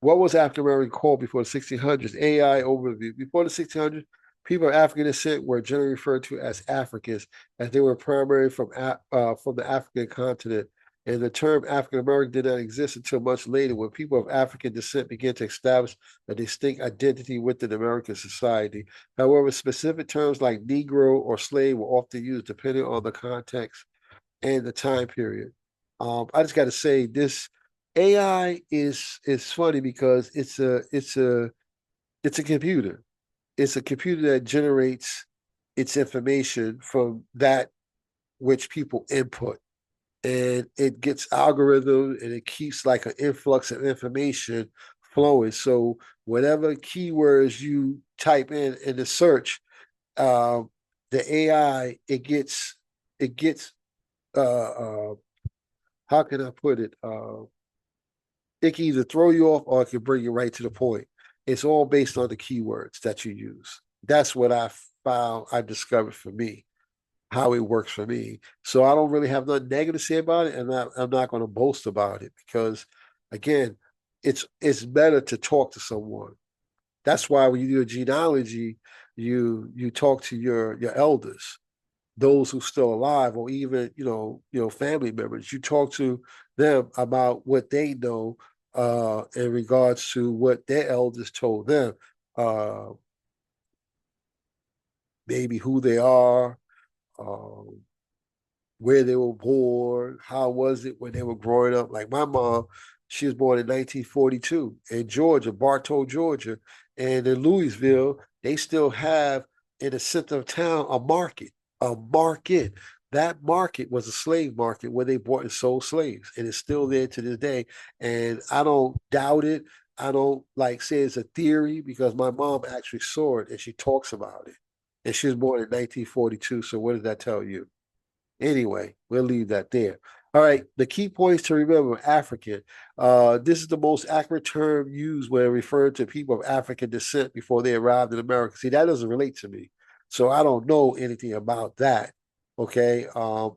what was African American called before the 1600s? AI overview. Before the 1600s, people of African descent were generally referred to as Africans, as they were primarily from the African continent. And the term African American did not exist until much later, when people of African descent began to establish a distinct identity within American society. However, specific terms like negro or slave were often used depending on the context and the time period. I just got to say, this AI is funny because it's a computer. It's a computer that generates its information from that which people input, and it gets algorithm and it keeps like an influx of information flowing. So whatever keywords you type in the search, the AI it gets how can I put it? It can either throw you off or it can bring you right to the point. It's all based on the keywords that you use. That's what I discovered for me, how it works for me. So I don't really have nothing negative to say about it, and I'm not going to boast about it because, again, it's better to talk to someone. That's why when you do a genealogy, you talk to your elders, those who still alive, or even family members. You talk to them about what they know in regards to what their elders told them, uh, maybe who they are. Um, where they were born, how was it when they were growing up. Like my mom, she was born in 1942 in Georgia, Bartow, Georgia. And in Louisville, they still have in the center of town a market, a market. That market was a slave market where they bought and sold slaves, and it's still there to this day. And I don't doubt it. I don't like say it's a theory because my mom actually saw it and she talks about it. And she was born in 1942. So what does that tell you? Anyway, we'll leave that there. All right, the key points to remember: African. This is the most accurate term used when referring to people of African descent before they arrived in America. See, that doesn't relate to me, so I don't know anything about that. Okay, and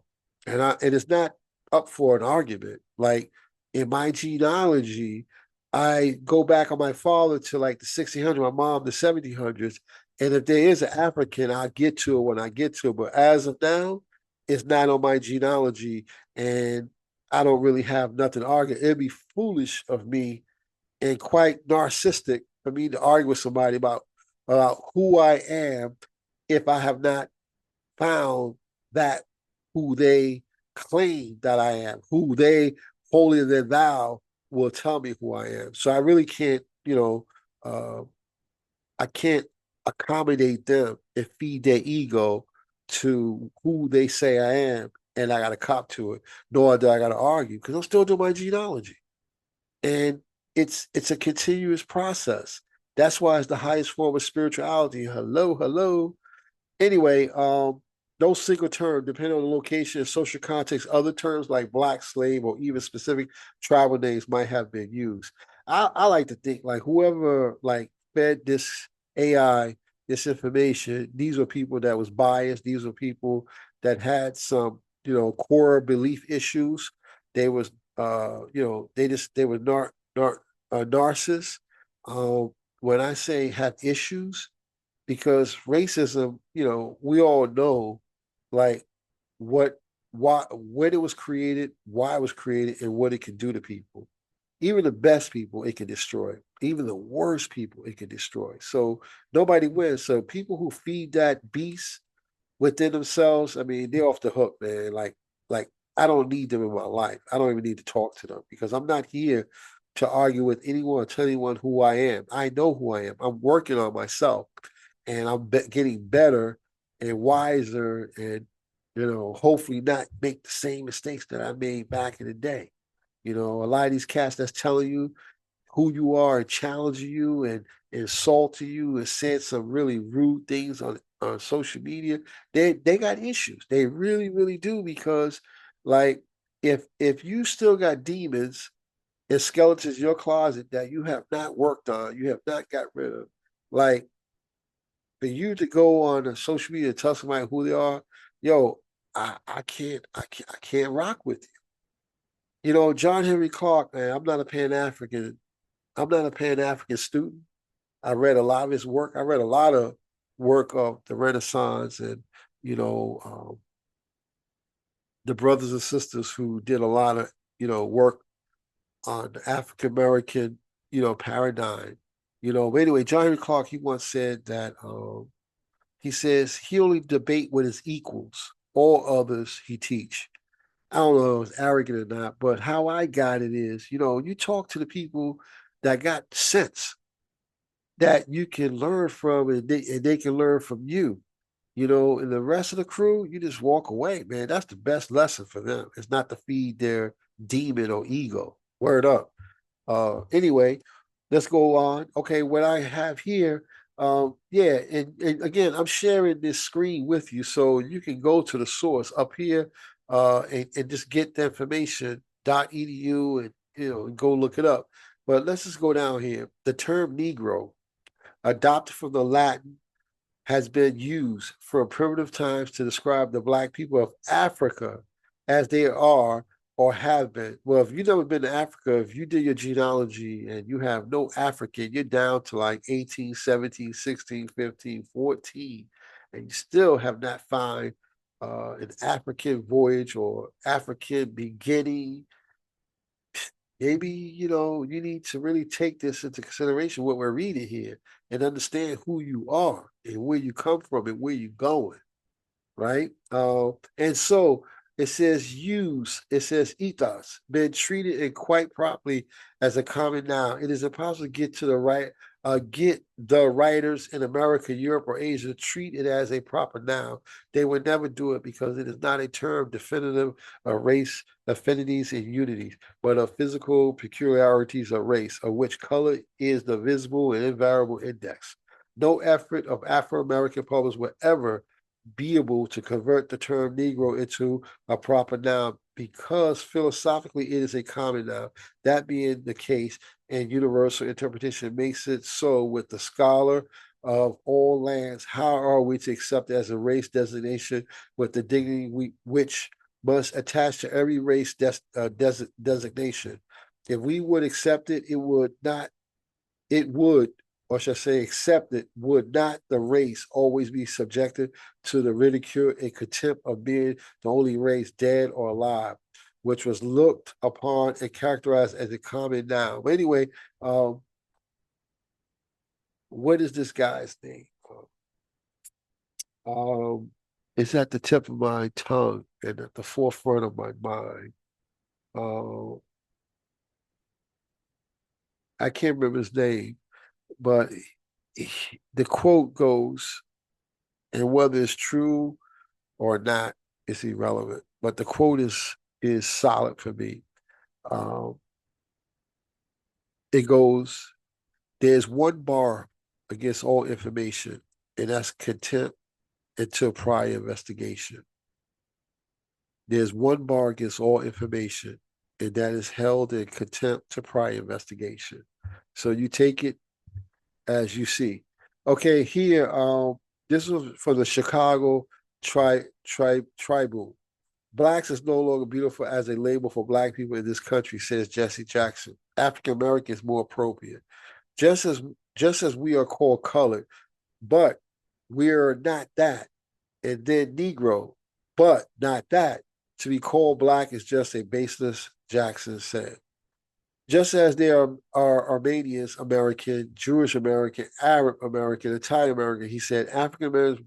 it's not up for an argument. Like in my genealogy, I go back on my father to like the 1600s, my mom the 1700s, and if there is an African, I'll get to it when I get to it. But as of now, it's not on my genealogy, and I don't really have nothing to argue. It'd be foolish of me and quite narcissistic for me to argue with somebody about who I am if I have not found that who they claim that I am, who they holier than thou will tell me who I am. So I really can't, uh, I can't accommodate them and feed their ego to who they say I am, and I got to cop to it. Nor do I got to argue because I'm still doing my genealogy, and it's a continuous process. That's why it's the highest form of spirituality. Hello, hello. Anyway, no single term, depending on the location and social context, other terms like black slave or even specific tribal names might have been used. I like to think like whoever like fed this AI this information, these were people that was biased. These were people that had some, core belief issues. they was they were narcissists. When I say have issues, because racism, we all know like what why when it was created, why it was created, and what it can do to people. Even the best people it can destroy. Even the worst people it can destroy. So nobody wins. So people who feed that beast within themselves, I mean, they're off the hook, man. Like I don't need them in my life. I don't even need to talk to them because I'm not here to argue with anyone or tell anyone who I am. I know who I am. I'm working on myself and I'm getting better and wiser and, hopefully not make the same mistakes that I made back in the day. A lot of these cats that's telling you who you are and challenging you and insulting you and saying some really rude things on social media, they got issues. They really, really do because like if you still got demons and skeletons in your closet that you have not worked on, you have not got rid of, like for you to go on a social media and tell somebody who they are, yo, I can't rock with you. John Henry Clark, man, I'm not a Pan-African student. I read a lot of his work. I read a lot of work of the Renaissance and, you know, um, the brothers and sisters who did a lot of, work on the African American, paradigm. But anyway, John Henry Clark, he once said that he says he only debate with his equals. All others he teach. I don't know if it's arrogant or not, but how I got it is, you talk to the people that got sense that you can learn from and they can learn from you. And the rest of the crew, you just walk away, man. That's the best lesson for them. It's not to feed their demon or ego. Word up. Anyway, let's go on. Okay, what I have here, yeah, and again, I'm sharing this screen with you so you can go to the source up here and just get the information, .edu, and go look it up. But let's just go down here. The term Negro, adopted from the Latin, has been used from primitive times to describe the black people of Africa as they are or have been. Well, if you've never been to Africa, if you did your genealogy and you have no African, you're down to like 18, 17, 16, 15, 14, and you still have not found an African voyage or African beginning. Maybe, you need to really take this into consideration, what we're reading here, and understand who you are and where you come from and where you're going, right? And so it says ethos, been treated and quite properly as a common noun. It is impossible to get the writers in America, Europe, or Asia to treat it as a proper noun. They would never do it because it is not a term definitive of race affinities and unities, but of physical peculiarities of race, of which color is the visible and invariable index. No effort of Afro-American publics will ever be able to convert the term Negro into a proper noun because philosophically it is a common noun. That being the case, and universal interpretation makes it so with the scholar of all lands. How are we to accept it as a race designation with the dignity which must attach to every race designation? If we would accept it, it would, or should I say accepted, would not the race always be subjected to the ridicule and contempt of being the only race dead or alive, which was looked upon and characterized as a common noun? But anyway, what is this guy's name? Um, it's at the tip of my tongue and at the forefront of my mind. Uh, I can't remember his name, but the quote goes, and whether it's true or not, it's irrelevant. But the quote is solid for me. Um, it goes, "There's one bar against all information, and that's contempt until prior investigation. There's one bar against all information, and that is held in contempt to prior investigation." So you take it as you see. Okay, here, this was from the Chicago Tribune. Blacks is no longer beautiful as a label for black people in this country, says Jesse Jackson. African American is more appropriate. Just as just as we are called colored, but we are not that. And then Negro, but not that. To be called black is just a baseless, Jackson said. Just as there are Armenians American, Jewish American, Arab American, Italian American, he said African Americans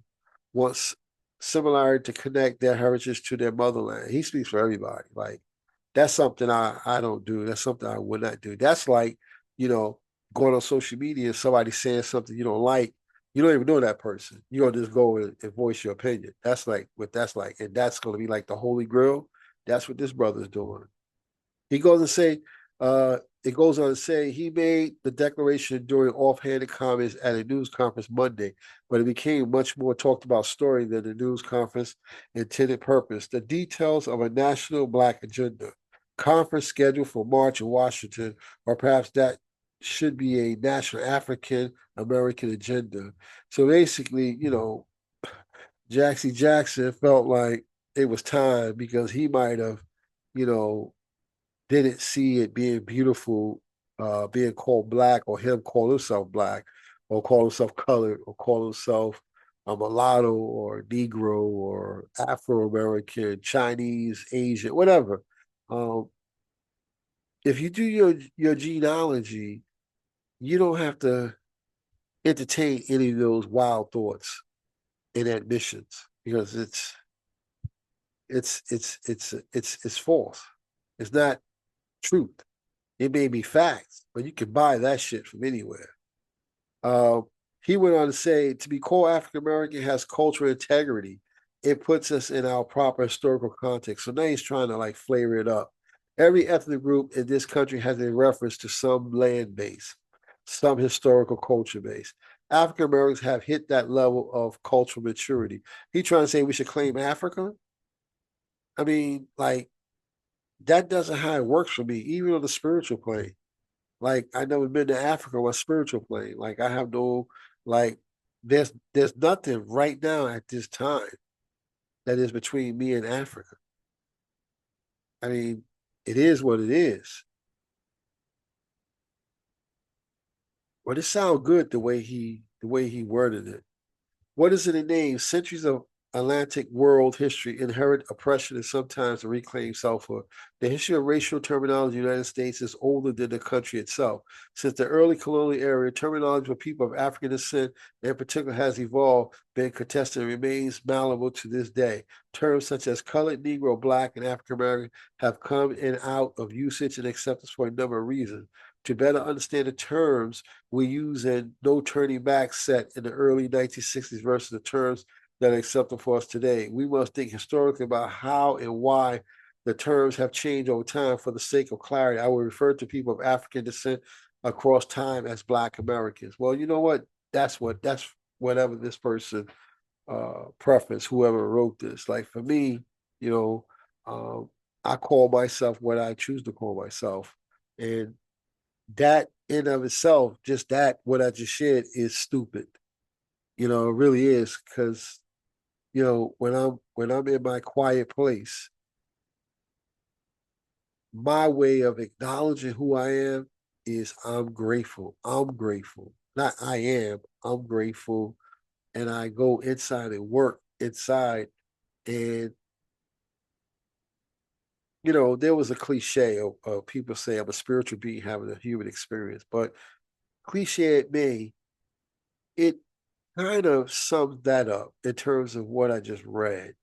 want similarity to connect their heritage to their motherland. He speaks for everybody. Like that's something I don't do. That's something I would not do. That's like, you know, going on social media and somebody saying something you don't like. You don't even know that person. You're gonna just go and voice your opinion. That's like what that's like. And that's gonna be like the holy grail. That's what this brother's doing. He goes and say, it goes on to say he made the declaration during offhanded comments at a news conference Monday, but it became much more talked about story than the news conference intended purpose. The details of a national black agenda conference scheduled for March in Washington, or perhaps that should be a national African American agenda. So basically, you know, Jackson felt like it was time because he might have, you know, didn't see it being beautiful, being called black, or him call himself black, or call himself colored, or call himself a mulatto, or Negro, or Afro American, Chinese, Asian, whatever. Um, if you do your genealogy, you don't have to entertain any of those wild thoughts and admissions because it's false. It's not truth. It may be facts, but you can buy that shit from anywhere. Uh, he went on to say, to be called African American has cultural integrity. It puts us in our proper historical context. So now he's trying to like flavor it up. Every ethnic group in this country has a reference to some land base, some historical culture base. African Americans have hit that level of cultural maturity. He trying to say we should claim Africa. I mean, like that doesn't how it works for me, even on the spiritual plane. Like I never been to Africa on a spiritual plane. Like I have no like there's nothing right now at this time that is between me and Africa. I mean, it is what it is. But it sounds good the way he worded it. What is it in name? Centuries of Atlantic world history, inherent oppression, and sometimes a reclaimed selfhood. The history of racial terminology in the United States is older than the country itself. Since the early colonial era, terminology for people of African descent in particular has evolved, been contested, and remains malleable to this day. Terms such as colored, Negro, Black, and African American have come in and out of usage and acceptance for a number of reasons. To better understand the terms we use in No Turning Back set in the early 1960s versus the terms that are acceptable for us today. We must think historically about how and why the terms have changed over time. For the sake of clarity, I will refer to people of African descent across time as Black Americans. Well, you know what? That's whatever this person preference, whoever wrote this. Like for me, you know, I call myself what I choose to call myself. And that in of itself, just that what I just shared is stupid. You know, it really is because you know when I'm in my quiet place, my way of acknowledging who I am is I'm grateful. I'm grateful. Not I am. I'm grateful, and I go inside and work inside. And you know, there was a cliche of people say I'm a spiritual being having a human experience, but cliche it may, it kind of sums that up in terms of what I just read.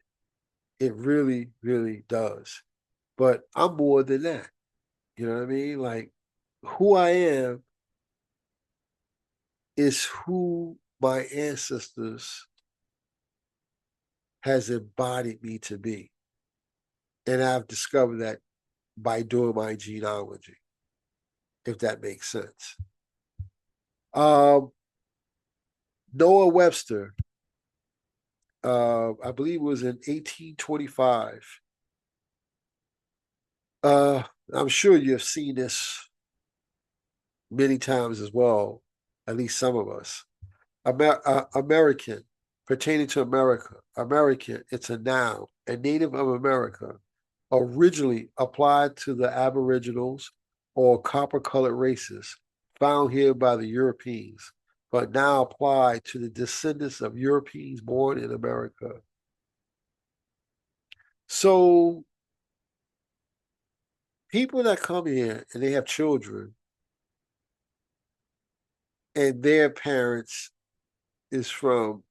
It really, really does. But I'm more than that. You know what I mean? Like who I am is who my ancestors has embodied me to be. And I've discovered that by doing my genealogy, if that makes sense. Um, Noah Webster, I believe it was in 1825. Uh, I'm sure you've seen this many times as well, at least some of us. American, pertaining to America. American, it's a noun. A native of America originally applied to the Aboriginals or copper-colored races found here by the Europeans, but now applied to the descendants of Europeans born in America. So people that come here and they have children and their parents is from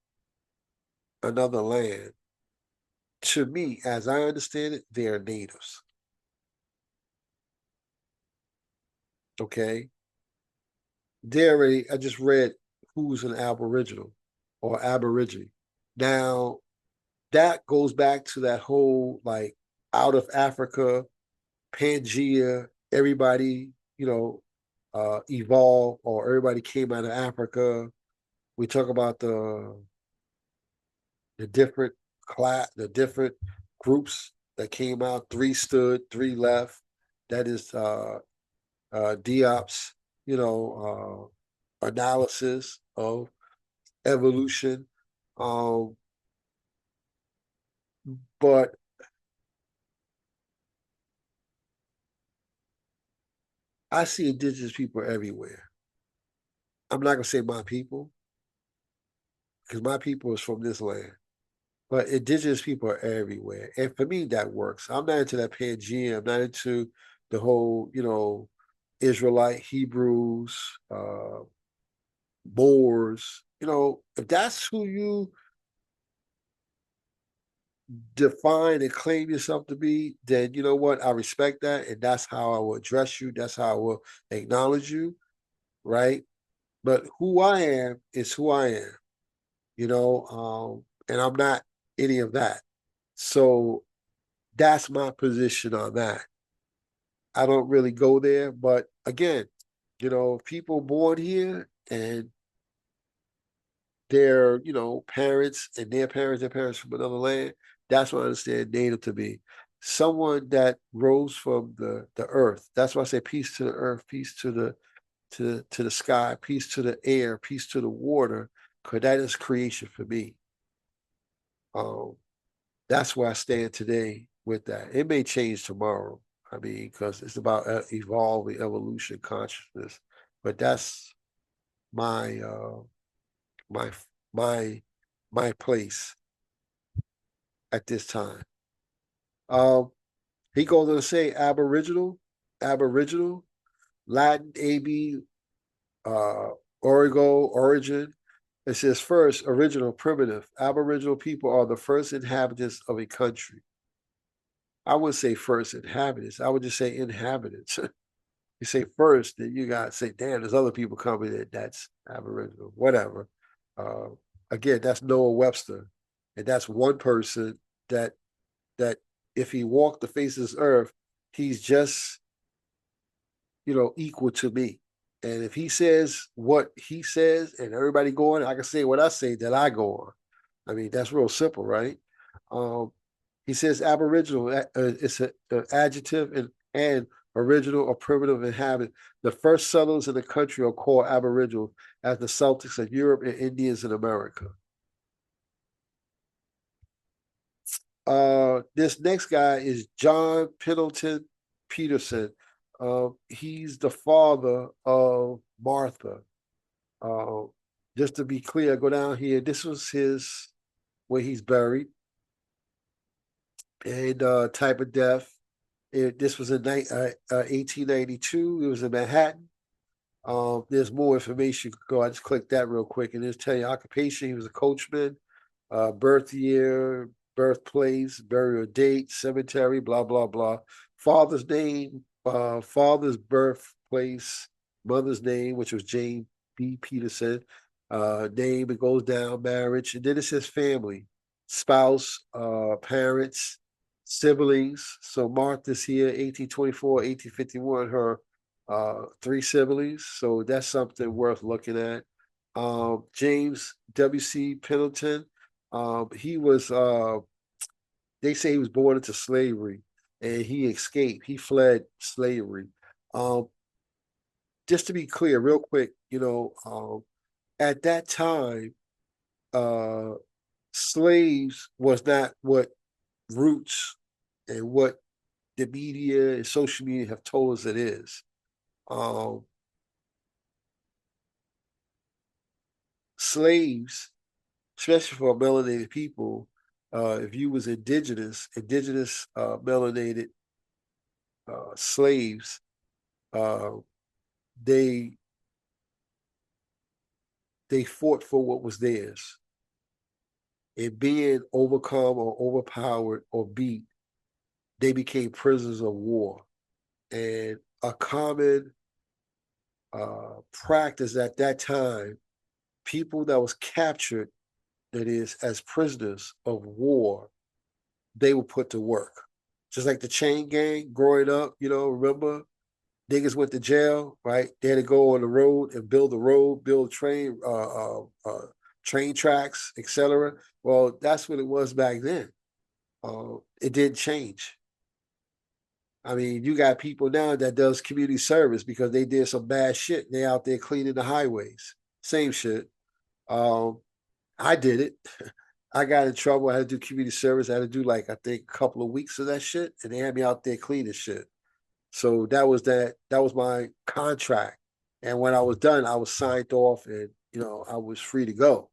another land, to me, as I understand it, they are natives. Okay. I just read who's an Aboriginal or Aborigine. Now, that goes back to that whole like out of Africa, Pangea, everybody, evolved or everybody came out of Africa. We talk about the different the different groups that came out. Three stood, three left. That is Diop's, analysis of evolution. Um, but I see indigenous people everywhere. I'm not gonna say my people, because my people is from this land. But indigenous people are everywhere. And for me, that works. I'm not into that Pangea. I'm not into the whole, Israelite, Hebrews, Moors. If that's who you define and claim yourself to be, then you know what? I respect that. And that's how I will address you. That's how I will acknowledge you. Right. But who I am is who I am, and I'm not any of that. So that's my position on that. I don't really go there, but again, people born here and their, parents and their parents from another land, that's what I understand native to be. Someone that rose from the earth. That's why I say peace to the earth, peace to the sky, peace to the air, peace to the water, because that is creation for me. That's where I stand today with that. It may change tomorrow. I mean, because it's about evolving, evolution, consciousness. But that's my my my my place at this time. Um, he goes on to say Aboriginal, Latin, AB, origin. It says first, original, primitive. Aboriginal people are the first inhabitants of a country. I would say first inhabitants. I would just say inhabitants. You say first, then you got to say, damn, there's other people coming in. That's Aboriginal, whatever. Uh, Again, that's Noah Webster. And that's one person that if he walked the face of this earth, he's just, equal to me. And if he says what he says and everybody going, I can say what I say, that I go on. I mean, that's real simple, right? Um, he says Aboriginal, it's an adjective and original or primitive inhabitant. The first settlers in the country are called Aboriginal, as the Celtics of Europe and Indians in America. This next guy is John Pendleton Peterson. He's the father of Martha. Uh, just to be clear, go down here. This was where he's buried, and type of death. This was in 1892. It was in Manhattan. There's more information. Go. I just clicked that real quick, and just tell you occupation. He was a coachman. Birth year, birthplace, burial date, cemetery, blah blah blah. Father's name, father's birthplace, mother's name, which was Jane B. Peterson. Name, it goes down, marriage, and then it says family, spouse, parents, siblings. So Martha's here, 1824, 1851, her three siblings. So that's something worth looking at. James W.C. Pendleton, he was they say he was born into slavery and he escaped. He fled slavery. Um, just to be clear, real quick, at that time, uh, slaves was not what Roots and what the media and social media have told us it is. Slaves, especially for melanated people, if you was indigenous, melanated slaves, uh, they they fought for what was theirs. And being overcome or overpowered or beat, they became prisoners of war. And a common practice at that time, people that was captured, that is, as prisoners of war, they were put to work. Just like the chain gang growing up, remember? Niggas went to jail, right? They had to go on the road and build the road, build train tracks, etc. Well, that's what it was back then. It didn't change. I mean, you got people now that does community service because they did some bad shit. They out there cleaning the highways. Same shit. I did it. I got in trouble. I had to do community service. I had to do I think a couple of weeks of that shit, and they had me out there cleaning shit. So that was my contract. And when I was done, I was signed off and I was free to go.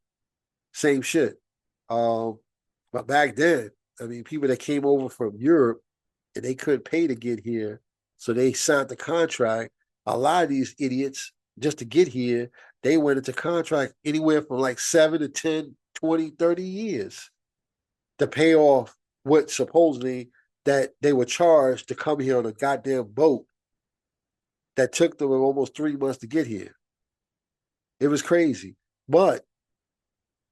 Same shit. But back then, I mean, people that came over from Europe and they couldn't pay to get here, so they signed the contract. A lot of these idiots, just to get here, they went into contract anywhere from 7 to 10, 20, 30 years to pay off what supposedly that they were charged to come here on a goddamn boat that took them almost 3 months to get here. It was crazy. But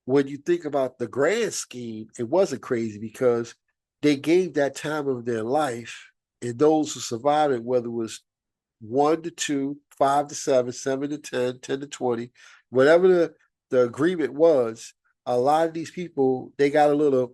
when you think about the grand scheme, it wasn't crazy because they gave that time of their life, and those who survived it, whether it was 1 to 2, 5 to 7, 7 to 10, 10 to 20, whatever the agreement was, a lot of these people, they got a little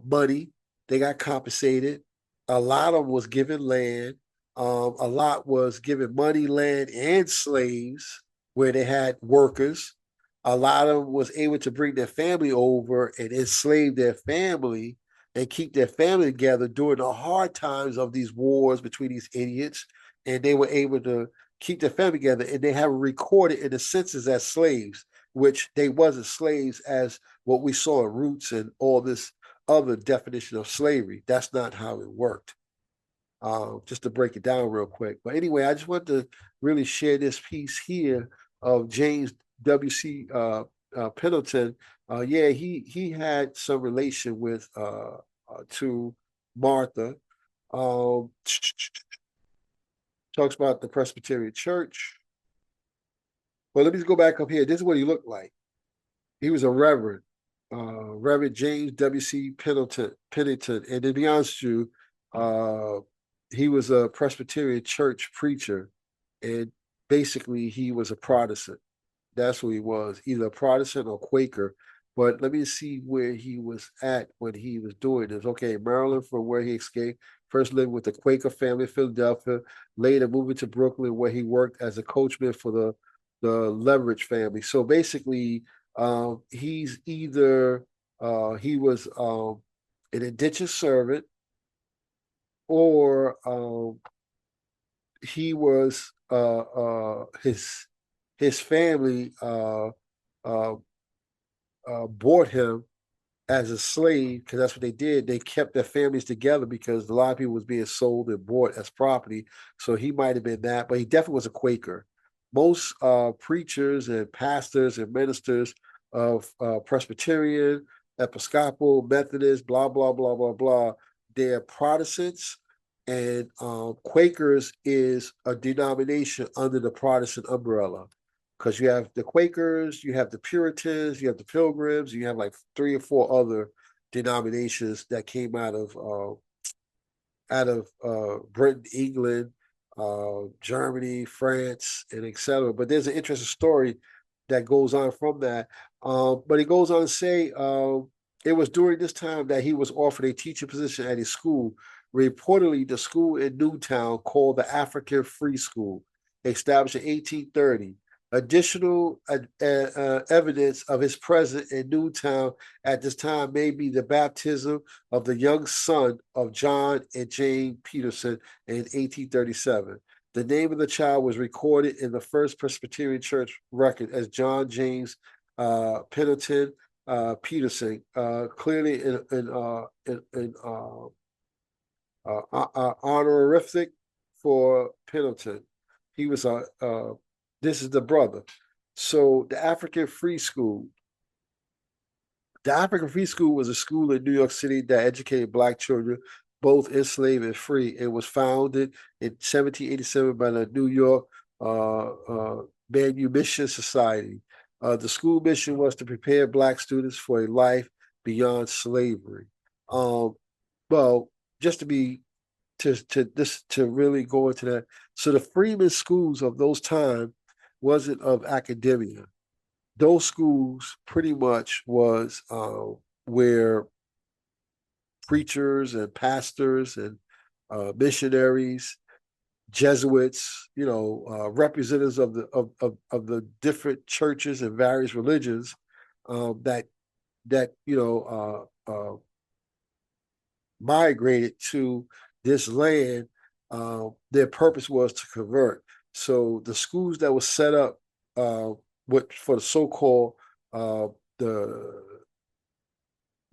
money. They got compensated. A lot of them was given land. A lot was given money, land, and slaves where they had workers. A lot of them was able to bring their family over and enslave their family and keep their family together during the hard times of these wars between these idiots. And they were able to keep their family together, and they have recorded in the census as slaves, which they wasn't slaves as what we saw in Roots and all this other definition of slavery. That's not how it worked. Just to break it down real quick. But anyway, I just want to really share this piece here of James W.C. Pendleton. Yeah, he had some relation with to Martha. Talks about the Presbyterian Church. Well, let me just go back up here. This is what he looked like. He was a reverend, Reverend James W.C. Pennington. And to be honest with you, he was a Presbyterian church preacher, and basically he was a Protestant. That's what he was, either a Protestant or Quaker. But let me see where he was at when he was doing this. Okay, Maryland, from where he escaped. First lived with the Quaker family in Philadelphia. Later moving to Brooklyn, where he worked as a coachman for the Leverage family. So basically, he's either he was an indentured servant, or he was his family bought him as a slave, because that's what they did. They kept their families together because a lot of people was being sold and bought as property. So he might have been that, but he definitely was a Quaker. Most preachers and pastors and ministers of Presbyterian, Episcopal, Methodist, blah, blah, blah, blah, blah, they're Protestants, and Quakers is a denomination under the Protestant umbrella. Because you have the Quakers, you have the Puritans, you have the Pilgrims, you have 3 or 4 other denominations that came out of Britain, England, Germany, France, and etc. But there's an interesting story that goes on from that. But he goes on to say it was during this time that he was offered a teaching position at his school. Reportedly, the school in Newtown, called the African Free School, established in 1830. Additional evidence of his presence in Newtown at this time may be the baptism of the young son of John and Jane Peterson in 1837. The name of the child was recorded in the First Presbyterian Church record as John James Pennington Peterson, clearly in honorific for Pennington. He was this is the brother. So the African Free School. The African Free School was a school in New York City that educated Black children, both enslaved and free. It was founded in 1787 by the New York Manumission Society. The school mission was to prepare Black students for a life beyond slavery. Well, just to be to really go into that. So the freeman schools of those time wasn't of academia. Those schools pretty much was where preachers and pastors and missionaries, Jesuits, representatives of the different churches and various religions that migrated to this land. Their purpose was to convert. So the schools that were set up for the so-called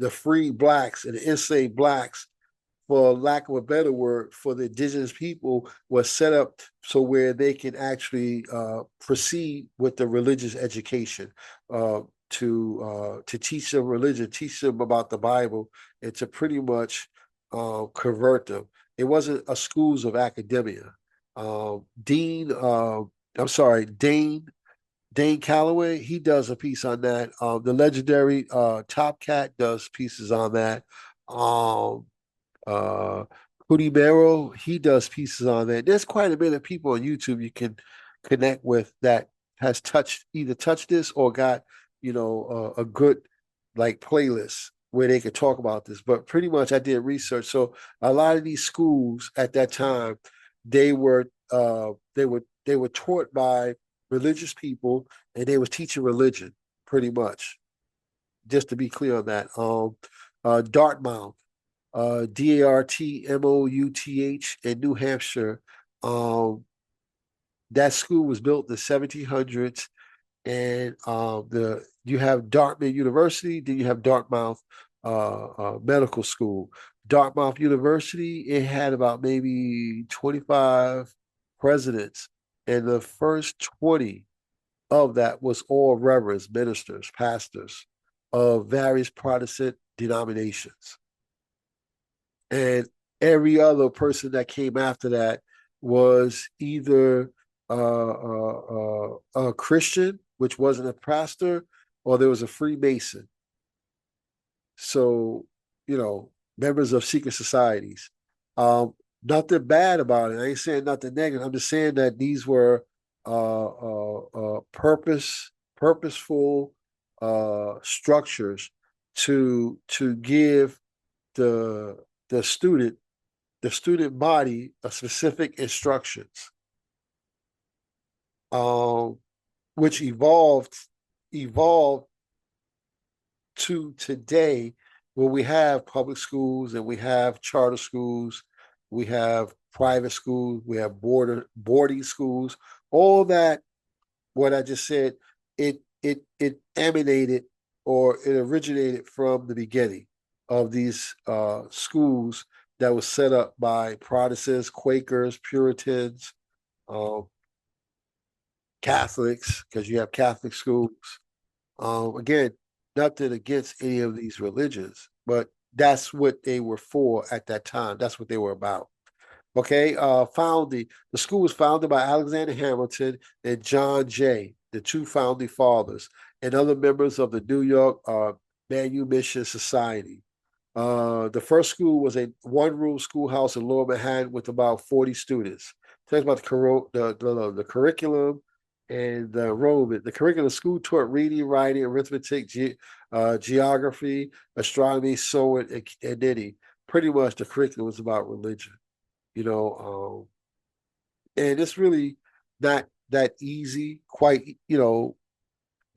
the free Blacks and the enslaved Blacks, for lack of a better word, for the indigenous people, was set up so where they can actually proceed with the religious education, to teach them religion, teach them about the Bible, and to pretty much convert them. It wasn't a schools of academia. Dane Calloway, he does a piece on that. The legendary Top Cat does pieces on that. Hootie Merrill, he does pieces on that. There's quite a bit of people on YouTube you can connect with that has either touched this or got a good like playlist where they could talk about this. But pretty much I did research. So a lot of these schools at that time, they were taught by religious people, and they was teaching religion pretty much. Just to be clear on that. Dartmouth, Dartmouth in New Hampshire. That school was built in the 1700s, and you have Dartmouth University, then you have Dartmouth Medical School. Dartmouth University, it had about maybe 25 presidents, and the first 20 of that was all reverends, ministers, pastors of various Protestant denominations. And every other person that came after that was either a Christian, which wasn't a pastor, or there was a Freemason. So, members of secret societies. Nothing bad about it. I ain't saying nothing negative. I'm just saying that these were purposeful structures to give the student body a specific instructions, which evolved to today, where we have public schools and we have charter schools, we have private schools, we have boarding schools. All that, what I just said, it emanated, or it originated from the beginning of these schools that was set up by Protestants, Quakers, Puritans, Catholics, because you have Catholic schools. Again, nothing against any of these religions, but that's what they were for at that time. That's what they were about. Okay, the school was founded by Alexander Hamilton and John Jay, the two founding fathers, and other members of the New York Manumission Society. The first school was a one-room schoolhouse in Lower Manhattan with about 40 students. Talks about the curriculum and the enrollment. The curriculum school taught reading, writing, arithmetic, geography, astronomy, sewing, and knitting. Pretty much the curriculum was about religion. And it's really not that easy, quite,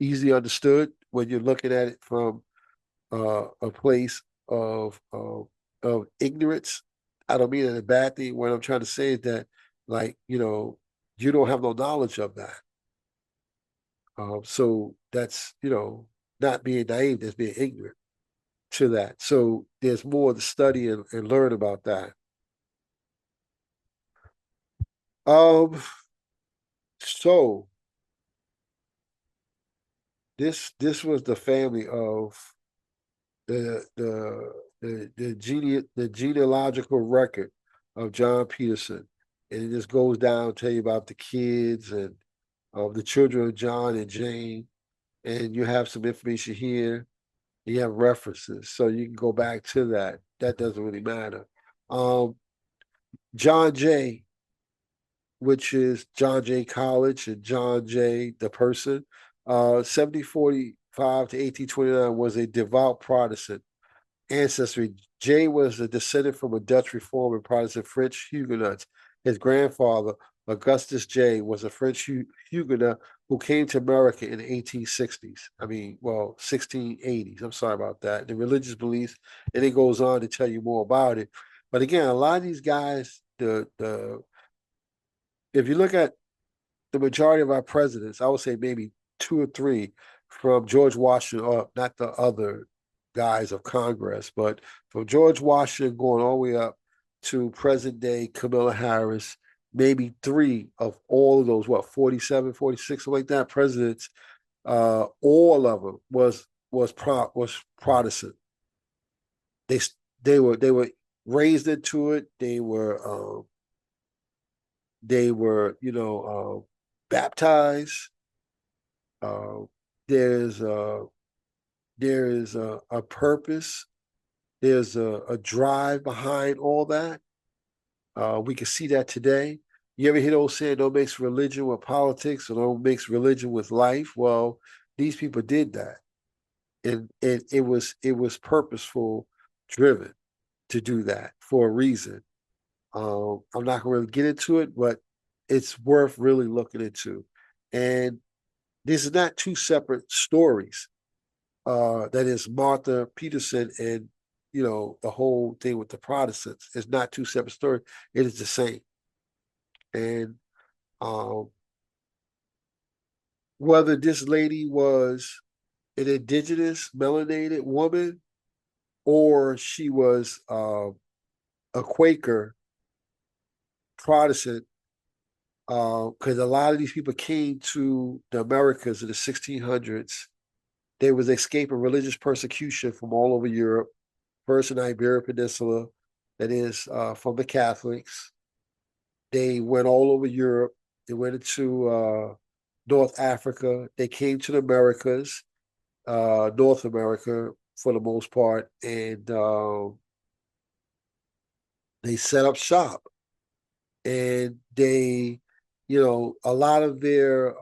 easy understood when you're looking at it from a place of ignorance. I don't mean it a bad thing. What I'm trying to say is that, like, you don't have no knowledge of that. So that's, not being naive, that's being ignorant to that. So there's more to study and learn about that. So this was the family of the genealogical record of John Peterson, and it just goes down, tell you about the kids and the children of John and Jane, and you have some information here. You have references, so you can go back to that. That doesn't really matter. Um, John Jay, which is John Jay College and John Jay the person, 1745 to 1829, was a devout Protestant ancestry. Jay was a descendant from a Dutch reformer and Protestant French Huguenots. His grandfather, Augustus Jay, was a French Huguenot who came to America in the 1860s. 1680s. I'm sorry about that. The religious beliefs, and it goes on to tell you more about it. But again, a lot of these guys, if you look at the majority of our presidents, I would say maybe two or three from George Washington up, not the other guys of Congress, but from George Washington going all the way up to present day Kamala Harris, maybe three of all of those, 47, 46, something like that, presidents, all of them was Protestant. They were raised into it. They were baptized. Uh, there's there is a purpose. There's a drive behind all that. We can see that today. You ever hear those saying, "Don't mix religion with politics, or don't mix religion with life"? Well, these people did that, and it was purposeful, driven to do that for a reason. I'm not gonna really get into it, but it's worth really looking into. And this is not two separate stories. That is Martha Peterson and the whole thing with the Protestants. It's not two separate stories. It is the same. And um, whether this lady was an indigenous melanated woman or she was a Quaker Protestant, because a lot of these people came to the Americas in the 1600s. They was escaping religious persecution from all over Europe, first in the Iberian Peninsula, that is from the Catholics. They went all over Europe. They went into North Africa. They came to the Americas, North America for the most part, and they set up shop. And they, a lot of their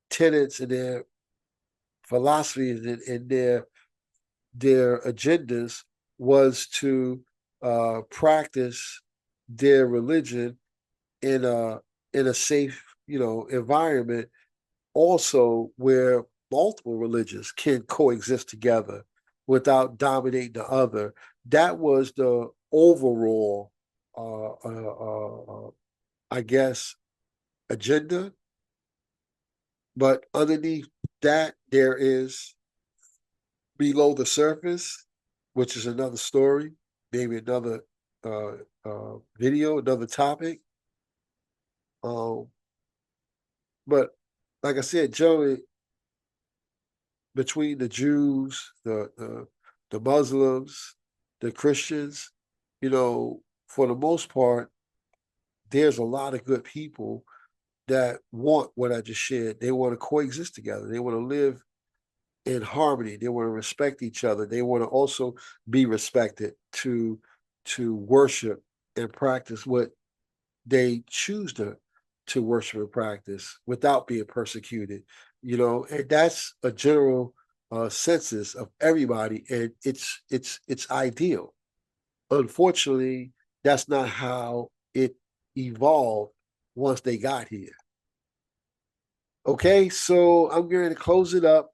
tenets and their philosophies and their agendas was to practice their religion in a safe, environment, also where multiple religions can coexist together without dominating the other. That was the overall, I guess, agenda. But underneath that, there is below the surface, which is another story, maybe another video, another topic. But like I said, generally between the Jews, the Muslims, the Christians, for the most part, there's a lot of good people that want what I just shared. They want to coexist together. They want to live in harmony. They want to respect each other. They want to also be respected to worship and practice what they choose to worship and practice without being persecuted. And that's a general census of everybody, and it's ideal. Unfortunately, that's not how it evolved once they got here. Okay, so I'm going to close it up.